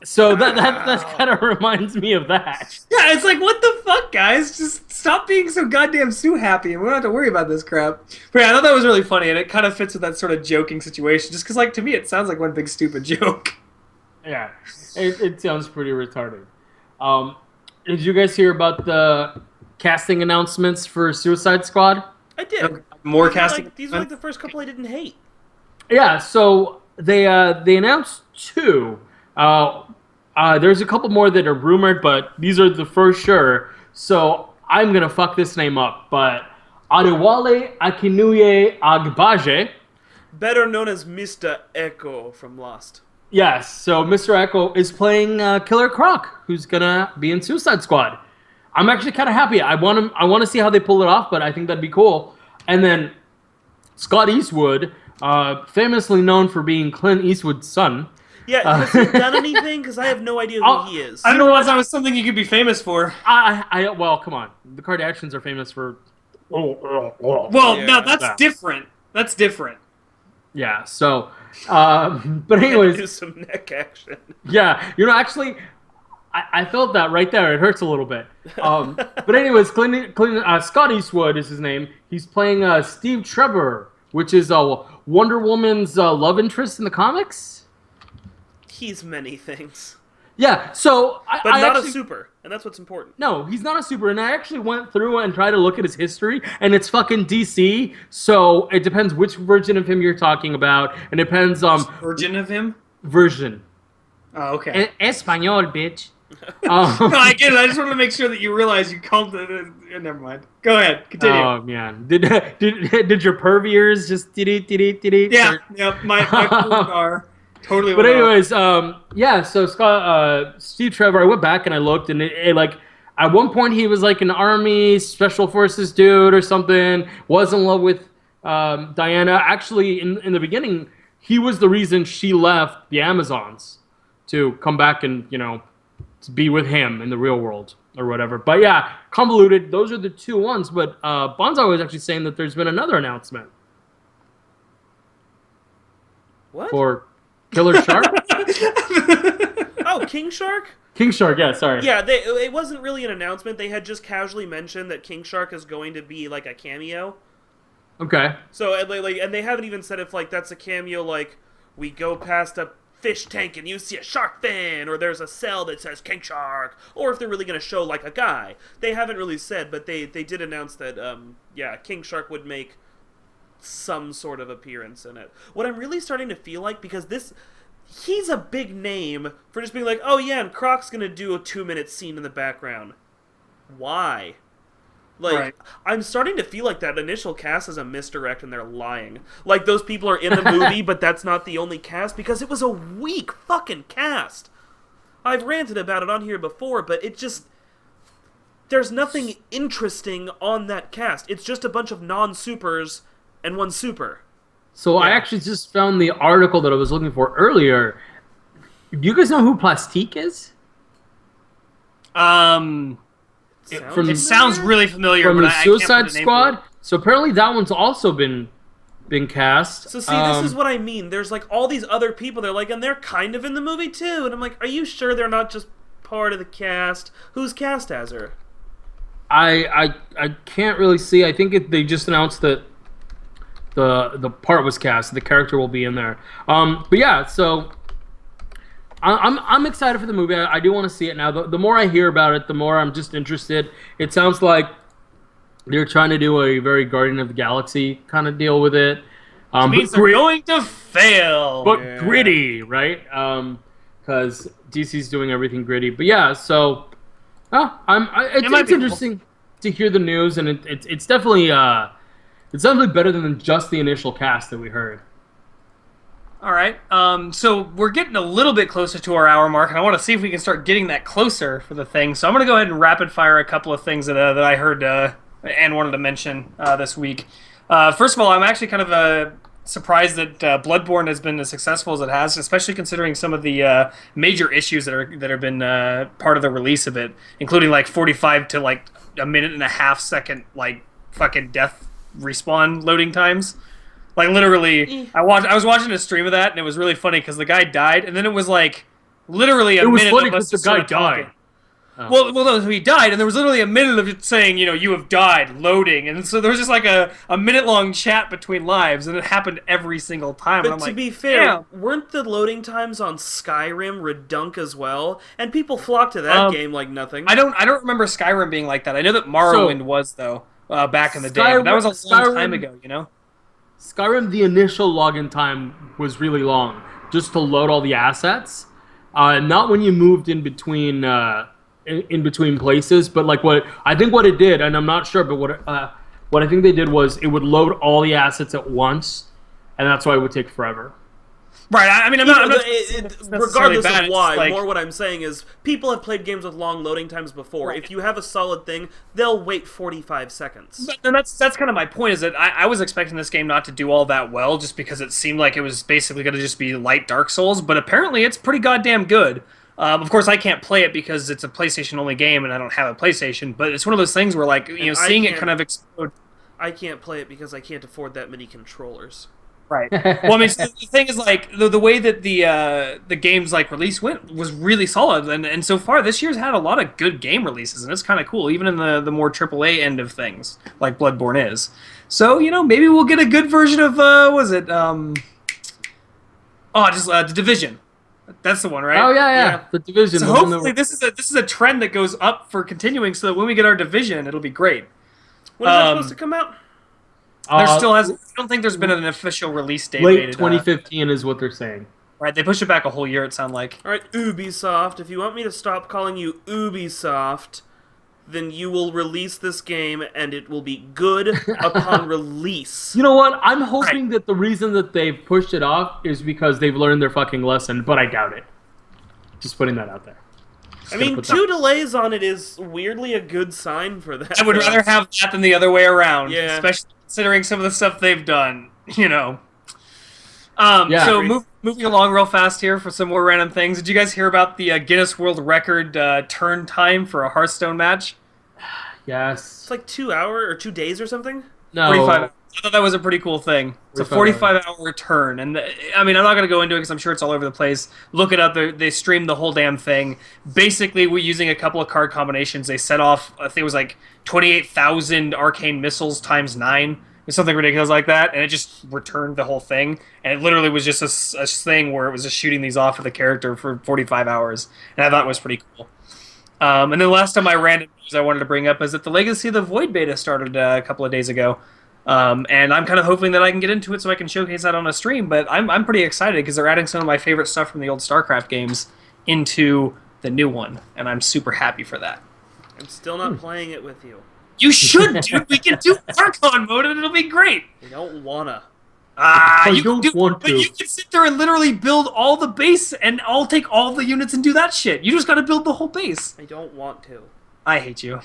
So that kind of reminds me of that. Yeah, it's like, what the fuck, guys? Just stop being so goddamn Sue happy, and we don't have to worry about this crap. But yeah, I thought that was really funny, and it kind of fits with that sort of joking situation, just because, like, to me, it sounds like one big stupid joke. Yeah, it sounds pretty retarded. Did you guys hear about the casting announcements for Suicide Squad? I did. More These were casting. These were like the first couple I didn't hate. Yeah, so they announced two. There's a couple more that are rumored, but these are the first sure. So I'm gonna fuck this name up, but Adewale Akinnuye Agbaje. Better known as Mr. Echo from Lost. Yes, so Mr. Echo is playing Killer Croc, who's gonna be in Suicide Squad. I'm actually kind of happy. I want to see how they pull it off, but I think that'd be cool. And then Scott Eastwood, famously known for being Clint Eastwood's son. Yeah, has he done anything? Because I have no idea who he is. I didn't realize that was something you could be famous for. Well, come on. The Kardashians are famous for. Well, Yeah. no, that's different. That's different. Yeah. So, but anyways, do some neck action. yeah. Actually, I felt that right there. It hurts a little bit. But anyways, Scott Eastwood is his name. He's playing Steve Trevor, which is Wonder Woman's love interest in the comics. He's many things, Yeah. So, but I not actually, a super, and that's what's important. No, he's not a super. And I actually went through and tried to look at his history, and it's fucking DC. So it depends which version of him you're talking about, and it depends Version of him? version. Oh, okay. Español, bitch. No, I get it. I just wanted to make sure that you realize you called it. Never mind. Go ahead. Continue. Oh man, did your perv ears just Yeah. Yep. My are totally. But went off. anyways, yeah. So Steve Trevor, I went back and I looked, and it like at one point he was like an army special forces dude or something. Was in love with Diana. Actually, in the beginning, he was the reason she left the Amazons to come back and to be with him in the real world or whatever. But yeah, convoluted. Those are the two ones. But Bonzo was actually saying that there's been another announcement What? for Killer Shark. Oh, King Shark? King Shark, yeah, sorry. Yeah, it wasn't really an announcement. They had just casually mentioned that King Shark is going to be like a cameo. Okay. So and they haven't even said if like that's a cameo like we go past a fish tank and you see a shark fin, or there's a cell that says King Shark, or if they're really going to show like a guy. They haven't really said, but they did announce that King Shark would make some sort of appearance in it. What I'm really starting to feel like, because he's a big name for just being like, oh yeah, and Croc's going to do a 2-minute scene in the background. Why? Like, Right. I'm starting to feel like that initial cast is a misdirect and they're lying. Like, those people are in the movie, but that's not the only cast, because it was a weak fucking cast. I've ranted about it on here before, but it just... There's nothing interesting on that cast. It's just a bunch of non-supers and one super. So I actually just found the article that I was looking for earlier. Do you guys know who Plastique is? It sounds really familiar, From but the I can't Suicide put a name Squad? for it. So apparently that one's also been cast. So see, this is what I mean. There's like all these other people. They're like, and they're kind of in the movie too. And I'm like, are you sure they're not just part of the cast? Who's cast as her? I can't really see. I think they just announced that the part was cast. The character will be in there. But yeah, so I'm excited for the movie. I do want to see it now. The more I hear about it, the more I'm just interested. It sounds like they're trying to do a very Guardian of the Galaxy kind of deal with it. Which means they're going to fail. But gritty, right? Because DC's doing everything gritty. But yeah, so it's interesting to hear the news, and it's definitely better than just the initial cast that we heard. All right. So we're getting a little bit closer to our hour mark, and I want to see if we can start getting that closer for the thing. So I'm going to go ahead and rapid fire a couple of things that I heard and wanted to mention this week. First of all, I'm actually kind of surprised that Bloodborne has been as successful as it has, especially considering some of the major issues that have been part of the release of it, including like 45 to like a minute and a half second like fucking death respawn loading times. Like literally, I was watching a stream of that, and it was really funny because the guy died, and then it was like literally a It was minute funny of us because just the guy sort of talking. died. Oh. Well, no, so he died, and there was literally a minute of it saying, you have died, loading, and so there was just like a minute-long chat between lives, and it happened every single time. But and I'm to like, be fair, damn. weren't the loading times on Skyrim redunk as well? And people flocked to that game like nothing. I don't remember Skyrim being like that. I know that Morrowind was though back in the day. But that was a long time ago, Skyrim, the initial login time was really long, just to load all the assets. Not when you moved in between places, but like what it did, and I'm not sure, but what I think they did was it would load all the assets at once, and that's why it would take forever. Right. I mean, I'm not regardless bad. of why, like, more what I'm saying is people have played games with long loading times before. Right. If you have a solid thing, they'll wait 45 seconds. And that's kind of my point, is that I was expecting this game not to do all that well, just because it seemed like it was basically going to just be light Dark Souls, but apparently it's pretty goddamn good. Of course, I can't play it because it's a PlayStation-only game, and I don't have a PlayStation, but it's one of those things where, like, seeing it kind of explode... I can't play it because I can't afford that many controllers. Right. Well, I mean, so the thing is, like, the way that the game's like release went was really solid, and so far this year's had a lot of good game releases, and it's kind of cool, even in the more AAA end of things, like Bloodborne is. So maybe we'll get a good version of The Division. That's the one, right? Oh yeah. The Division. So hopefully this is a trend that goes up for continuing, so that when we get our Division, it'll be great. When is that supposed to come out? I don't think there's been an official release date. Late 2015 is what they're saying. Right, they pushed it back a whole year, it sounds like. Alright, Ubisoft, if you want me to stop calling you Ubisoft, then you will release this game and it will be good upon release. You know what? I'm hoping that the reason that they've pushed it off is because they've learned their fucking lesson, but I doubt it. Just putting that out there. I mean, 2 delays on it is weirdly a good sign for that. I would rather have that than the other way around. Yeah. Especially considering some of the stuff they've done, So moving along real fast here for some more random things. Did you guys hear about the Guinness World Record turn time for a Hearthstone match? Yes. It's like 2 hours or 2 days or something? No. 45. I thought that was a pretty cool thing. It's a 45-hour turn. And, I mean, I'm not going to go into it because I'm sure it's all over the place. Look it up. They streamed the whole damn thing. Basically, we're using a couple of card combinations. They set off, I think it was like 28,000 arcane missiles times 9. Or something ridiculous like that. And it just returned the whole thing. And it literally was just a thing where it was just shooting these off of the character for 45 hours. And I thought it was pretty cool. And then the last time I random news I wanted to bring up is that the Legacy of the Void beta started a couple of days ago. And I'm kind of hoping that I can get into it so I can showcase that on a stream, but I'm pretty excited because they're adding some of my favorite stuff from the old StarCraft games into the new one, and I'm super happy for that. I'm still not playing it with you. You should, dude! We can do Archon mode and it'll be great! I don't wanna. You can sit there and literally build all the base, and I'll take all the units and do that shit. You just gotta build the whole base. I don't want to. I hate you.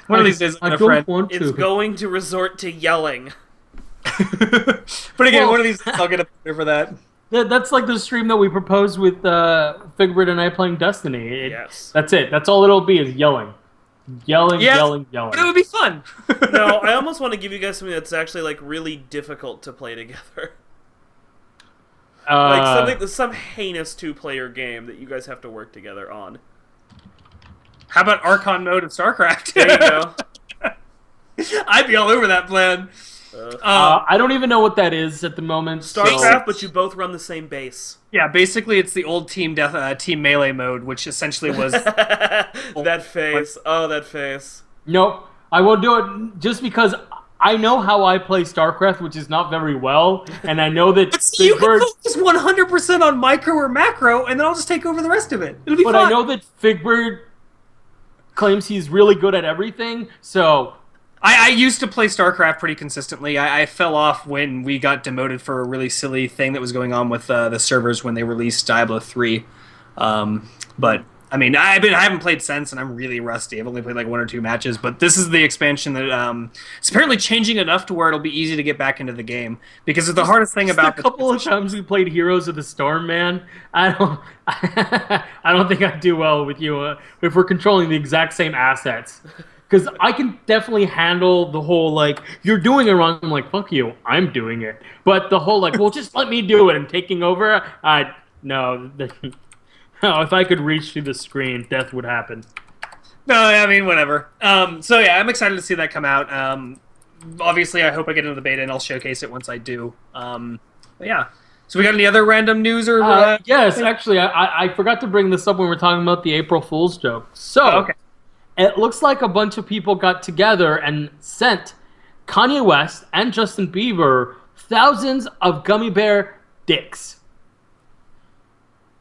One of these days, I'm It's going to resort to yelling. But again, one of these days I'll get a player for that. That's like the stream that we proposed with Figbird and I playing Destiny. Yes. That's it. That's all it'll be is yelling. Yelling. But it would be fun. No, I almost want to give you guys something that's actually like really difficult to play together. Like some heinous 2-player game that you guys have to work together on. How about Archon mode of StarCraft? There you go. I'd be all over that plan. I don't even know what that is at the moment. StarCraft, but you both run the same base. Yeah, basically it's the old team melee mode, which essentially was that face. Oh, that face. Nope, I won't do it just because I know how I play StarCraft, which is not very well, and I know that. But see, you can focus 100% on micro or macro, and then I'll just take over the rest of it. It'll be fun. But I know that Figbird claims he's really good at everything, so. I used to play StarCraft pretty consistently. I fell off when we got demoted for a really silly thing that was going on with the servers when they released Diablo 3. But I mean, I haven't played since, and I'm really rusty. I've only played like 1 or 2 matches, but this is the expansion that it's apparently changing enough to where it'll be easy to get back into the game. Because the hardest thing about a couple of times we played Heroes of the Storm, man. I don't think I'd do well with you if we're controlling the exact same assets. because I can definitely handle the whole like you're doing it wrong. I'm like fuck you, I'm doing it. But the whole like well just let me do it and taking over. I no, no. If I could reach through the screen, death would happen. No, I mean whatever. So yeah, I'm excited to see that come out. Obviously, I hope I get into the beta and I'll showcase it once I do. But yeah. So we got any other random news or? Yes, actually, I forgot to bring this up when we were talking about the April Fool's joke. So, okay. It looks like a bunch of people got together and sent Kanye West and Justin Bieber thousands of gummy bear dicks.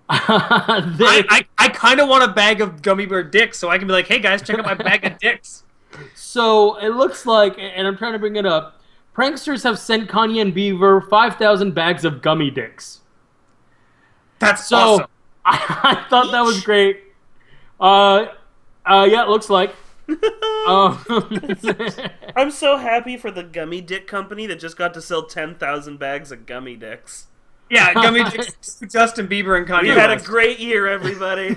I kind of want a bag of gummy bear dicks so I can be like, hey guys, check out my bag of dicks. So it looks like, and I'm trying to bring it up, pranksters have sent Kanye and Bieber 5,000 bags of gummy dicks. That's so awesome. I thought that was great. Yeah, it looks like. I'm so happy for the gummy dick company that just got to sell 10,000 bags of gummy dicks. Yeah, gummy dicks. Justin Bieber and Kanye. We had a great year, everybody.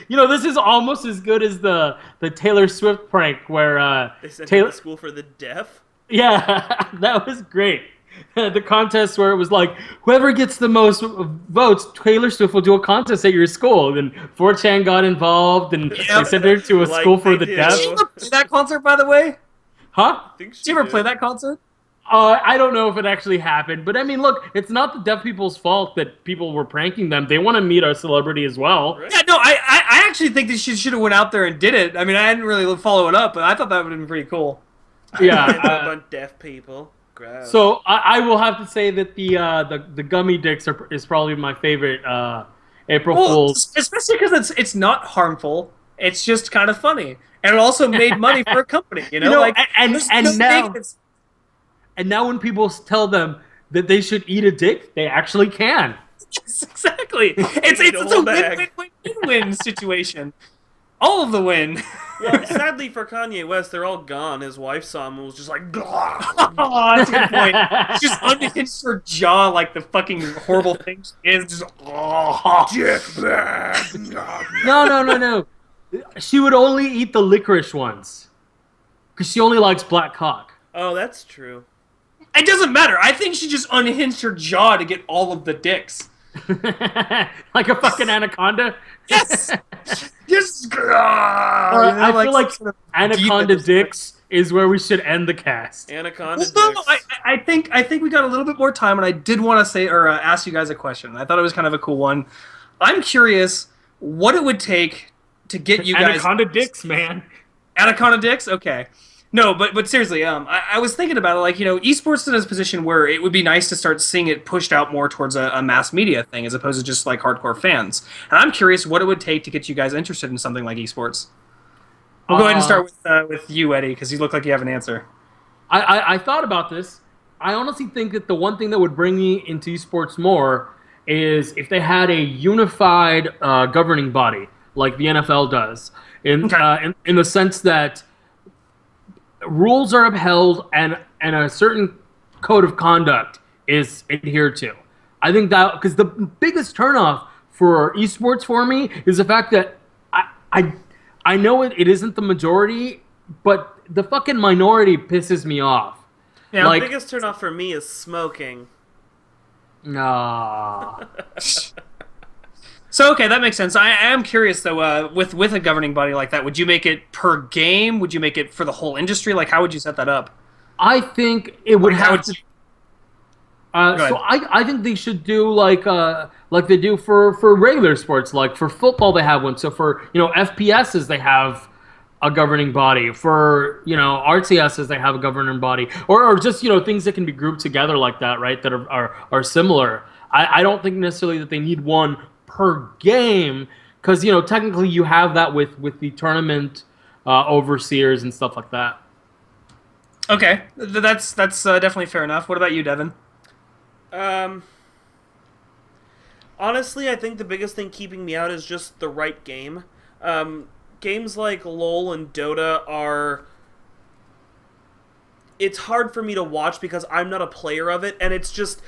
You know, this is almost as good as the Taylor Swift prank where They sent Taylor. him to school for the deaf. Yeah, that was great. The contest where it was like, whoever gets the most votes, Taylor Swift will do a contest at your school. And 4chan got involved, and they sent her to a Like school for they the do. deaf. Did you ever play that concert, by the way? Huh? Think Did you ever play that concert? I don't know if it actually happened, but I mean, look, it's not the deaf people's fault that people were pranking them. They want to meet our celebrity as well. Right? Yeah, no, I actually think that she should have went out there and did it. I mean, I didn't really follow it up, but I thought that would have been pretty cool. Yeah. About deaf people. Gross. So I will have to say that the gummy dicks is probably my favorite April Fool's. Especially because it's not harmful. It's just kind of funny, and it also made money for a company. You know, like and there's no now negatives. and now when people tell them that they should eat a dick, they actually can. Yes, exactly. It's Eat a a whole bag. win-win situation. All of the win. Well, sadly for Kanye West, they're all gone. His wife saw him and was just like, "Blah." Oh, that's a good point. She just unhinged her jaw like the fucking horrible thing she is. Just Dick bag. No. She would only eat the licorice ones because she only likes black cock. Oh, that's true. It doesn't matter. I think she just unhinged her jaw to get all of the dicks. Like a fucking anaconda. Yes. Just. I feel like anaconda dicks is where we should end the cast. Anaconda Well, no, dicks. I think we got a little bit more time, and I did want to say or ask you guys a question. I thought it was kind of a cool one. I'm curious what it would take to get you guys Anaconda dicks, man. Anaconda dicks. Okay. No, but seriously, I was thinking about it, like, you know, esports is in a position where it would be nice to start seeing it pushed out more towards a mass media thing as opposed to just like hardcore fans. And I'm curious what it would take to get you guys interested in something like esports. We'll go ahead and start with you, Eddie, because you look like you have an answer. I thought about this. I honestly think that the one thing that would bring me into esports more is if they had a unified governing body like the NFL does, in the sense that rules are upheld and a certain code of conduct is adhered to. I think that because the biggest turnoff for esports for me is the fact that I know it isn't the majority, but the fucking minority pisses me off. Yeah, Like- The biggest turnoff for me is smoking. Nah. So okay, that makes sense. I am curious though. With a governing body like that, would you make it per game? Would you make it for the whole industry? Like, how would you set that up? I think it would Like, how have would to. you- Go So I think they should do like they do for regular sports. Like for football, they have one. So for FPSs, they have a governing body. For RTSs, they have a governing body, or just things that can be grouped together like that, right? That are similar. I don't think necessarily that they need one per game because technically you have that with the tournament overseers and stuff like that. Okay, that's definitely fair enough. What about you, Devin? Honestly, I think the biggest thing keeping me out is just the right game. Games like LoL and Dota are it's hard for me to watch because I'm not a player of it, and it's just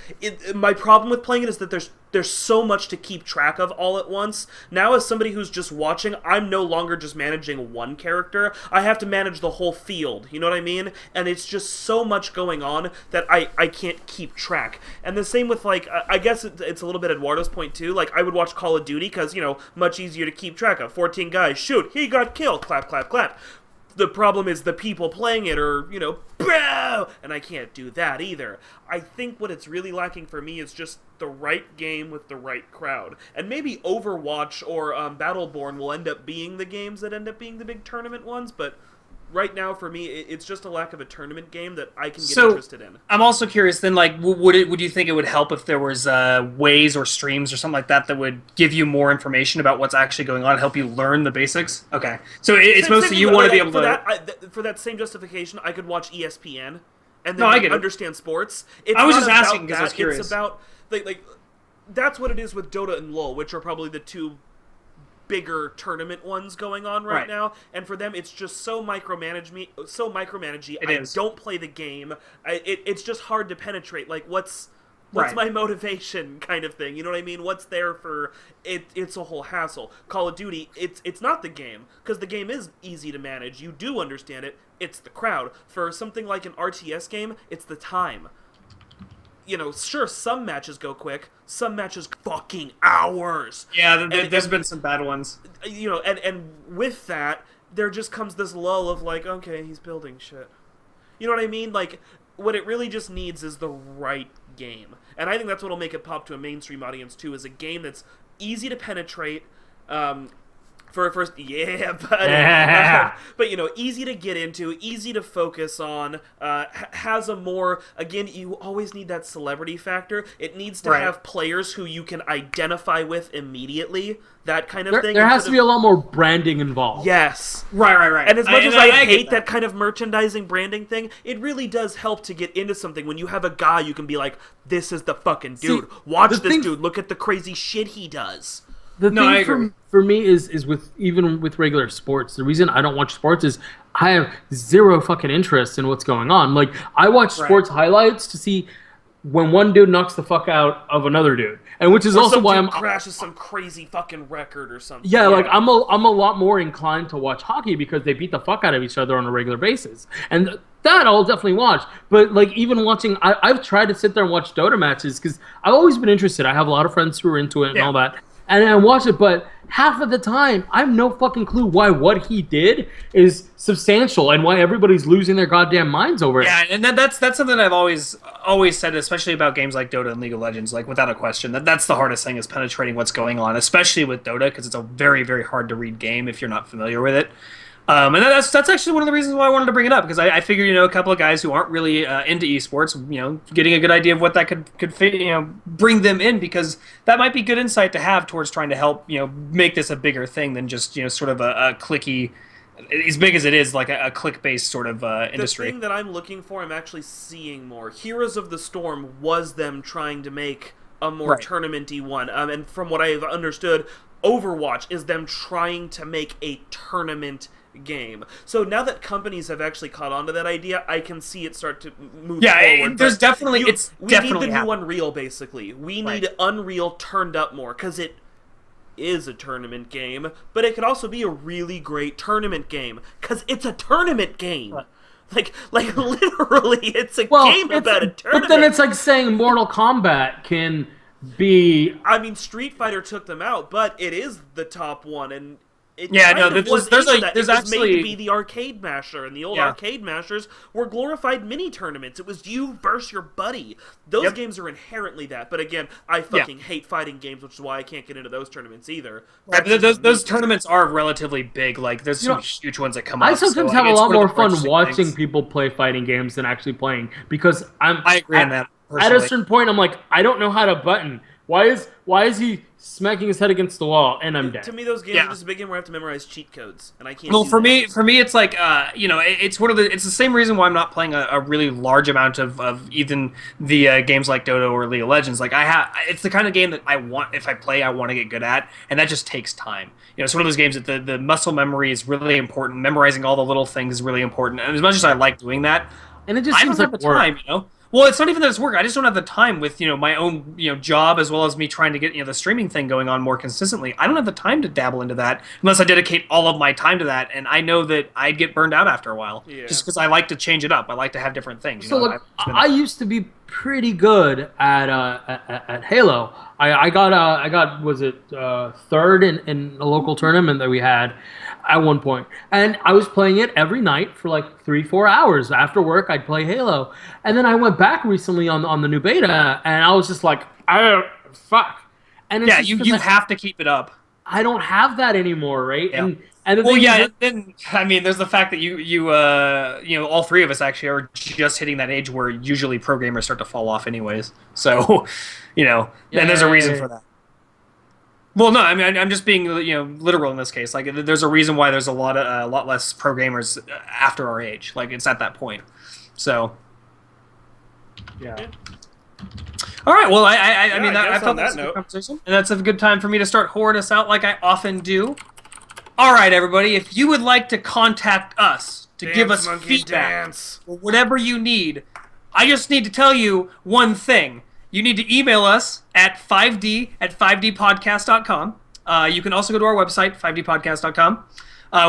my problem with playing it is that there's so much to keep track of all at once. Now, as somebody who's just watching, I'm no longer just managing one character. I have to manage the whole field. You know what I mean? And it's just so much going on that I can't keep track. And the same with like I guess it's a little bit Eduardo's point too. Like I would watch Call of Duty because much easier to keep track of. 14 guys, shoot, he got killed, clap, clap, clap. The problem is the people playing it are, bro! And I can't do that either. I think what it's really lacking for me is just the right game with the right crowd. And maybe Overwatch or Battleborn will end up being the games that end up being the big tournament ones, but right now for me, it's just a lack of a tournament game that I can get interested in. I'm also curious then, like, would you think it would help if there was ways or streams or something like that that would give you more information about what's actually going on, help you learn the basics? Okay, so it's mostly you want to be able to... For that same justification, I could watch ESPN and I get understand sports. I was just asking because I was curious. It's about, like, that's what it is with Dota and LoL, which are probably the two bigger tournament ones going on right now, and for them it's just so micromanagey. I don't play the game. It's just hard to penetrate. Like what's my motivation, kind of thing. You know what I mean? What's there for it? It's a whole hassle. Call of Duty, it's not the game because the game is easy to manage. You do understand it. It's the crowd. For something like an RTS game, it's the time. Sure, some matches go quick, some matches fucking hours. Yeah, there's been some bad ones. And with that, there just comes this lull of like, okay, he's building shit. You know what I mean? Like, what it really just needs is the right game. And I think that's what'll make it pop to a mainstream audience, too, is a game that's easy to penetrate, for a first, yeah, but easy to get into, easy to focus on, has a more, again, you always need that celebrity factor. It needs to have players who you can identify with immediately, that kind of thing. There has to be a lot more branding involved. Yes. Right. And as much as I hate that kind of merchandising branding thing, it really does help to get into something. When you have a guy, you can be like, this is the fucking dude. Watch this dude. Look at the crazy shit he does. The thing for me is with regular sports, the reason I don't watch sports is I have zero fucking interest in what's going on. Like, I watch sports highlights to see when one dude knocks the fuck out of another dude, and which is also why crashes some crazy fucking record or something. Yeah, like I'm a lot more inclined to watch hockey because they beat the fuck out of each other on a regular basis, and that I'll definitely watch. But like even watching, I've tried to sit there and watch Dota matches because I've always been interested. I have a lot of friends who are into it and all that. And I watch it, but half of the time, I have no fucking clue why what he did is substantial and why everybody's losing their goddamn minds over it. Yeah, and that's something I've always said, especially about games like Dota and League of Legends, like without a question. That's the hardest thing is penetrating what's going on, especially with Dota, because it's a very, very hard to read game if you're not familiar with it. And that's actually one of the reasons why I wanted to bring it up, because I figured, a couple of guys who aren't really into esports, getting a good idea of what that could fit, bring them in, because that might be good insight to have towards trying to help, make this a bigger thing than just, sort of a clicky, as big as it is, like a click-based sort of industry. The thing that I'm looking for, I'm actually seeing more. Heroes of the Storm was them trying to make a more tournament-y one, and from what I've understood, Overwatch is them trying to make a tournament game. So now that companies have actually caught on to that idea, I can see it start to move forward. Yeah, there's definitely, we need the new Unreal, basically. We need Unreal turned up more, because it is a tournament game, but it could also be a really great tournament game, because it's a tournament game. Like literally, it's a game about a tournament. But then it's like saying Mortal Kombat can be... I mean, Street Fighter took them out, but it is the top one, and it there's actually made to be the arcade masher, and the old arcade mashers were glorified mini tournaments. It was you versus your buddy. Those games are inherently that. But again, I fucking hate fighting games, which is why I can't get into those tournaments either. Right, those tournaments are relatively big. Like there's some huge ones that come up. I sometimes have a lot more fun watching people play fighting games than actually playing, because I agree on that. Personally. At a certain point, I'm like, I don't know how to button. Why is he smacking his head against the wall and I'm dead? To me, those games are just a big game where I have to memorize cheat codes, and I can't. Well, for me, it's like it's it's the same reason why I'm not playing a really large amount of even the games like Dota or League of Legends. Like it's the kind of game that I want. If I play, I want to get good at, and that just takes time. It's one of those games that the muscle memory is really important. Memorizing all the little things is really important, and as much as I like doing that, and it just I seems don't have like the work. time, you know. Well, it's not even that it's work. I just don't have the time with my own job as well as me trying to get the streaming thing going on more consistently. I don't have the time to dabble into that unless I dedicate all of my time to that, and I know that I'd get burned out after a while. Yeah. Just because I like to change it up. I like to have different things. You So know? look, I used to be pretty good at Halo. I got was it third in a local tournament that we had at one point, and I was playing it every night for like 3-4 hours after work. I'd play Halo, and then I went back recently on the new beta, and I was just like, fuck. And it's yeah, just you 'cause have to keep it up. I don't have that anymore, right? Yeah. And the Well, thing yeah, is, then I mean, there's the fact that you all three of us actually are just hitting that age where usually pro gamers start to fall off, anyways. So, and there's a reason for that. Well, no, I mean, I'm just being literal in this case. Like, there's a reason why there's a lot less pro gamers after our age. Like, it's at that point. So, yeah. all right. Well, I mean, I I guess felt on that that's a good note. conversation, and that's a good time for me to start whoring us out like I often do. All right, everybody. If you would like to contact us to give us monkey, feedback dance. or whatever you need, I just need to tell you one thing. You need to email us at 5d@5dpodcast.com. You can also go to our website, 5dpodcast.com.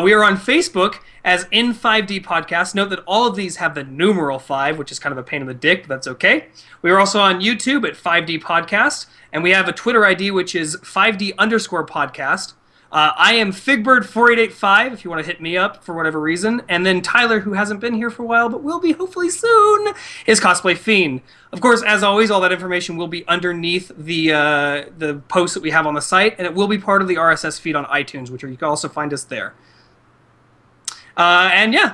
We are on Facebook as In 5D Podcast. Note that all of these have the numeral 5, which is kind of a pain in the dick, but that's okay. We are also on YouTube at 5D Podcast, and we have a Twitter ID, which is 5D_podcast. I am Figbird4885 if you want to hit me up for whatever reason. And then Tyler, who hasn't been here for a while but will be hopefully soon, is Cosplay Fiend. Of course, as always, all that information will be underneath the posts that we have on the site, and it will be part of the RSS feed on iTunes, which you can also find us there.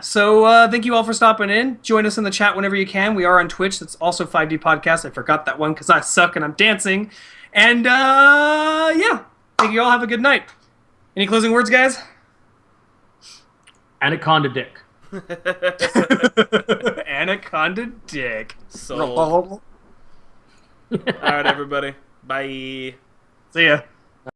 So thank you all for stopping in. Join us in the chat whenever you can. We are on Twitch. That's also 5D Podcast. I forgot that one because I suck and I'm dancing. And thank you all. Have a good night. Any closing words, guys? Anaconda dick. Anaconda dick. Sold. All right, everybody. Bye. See ya.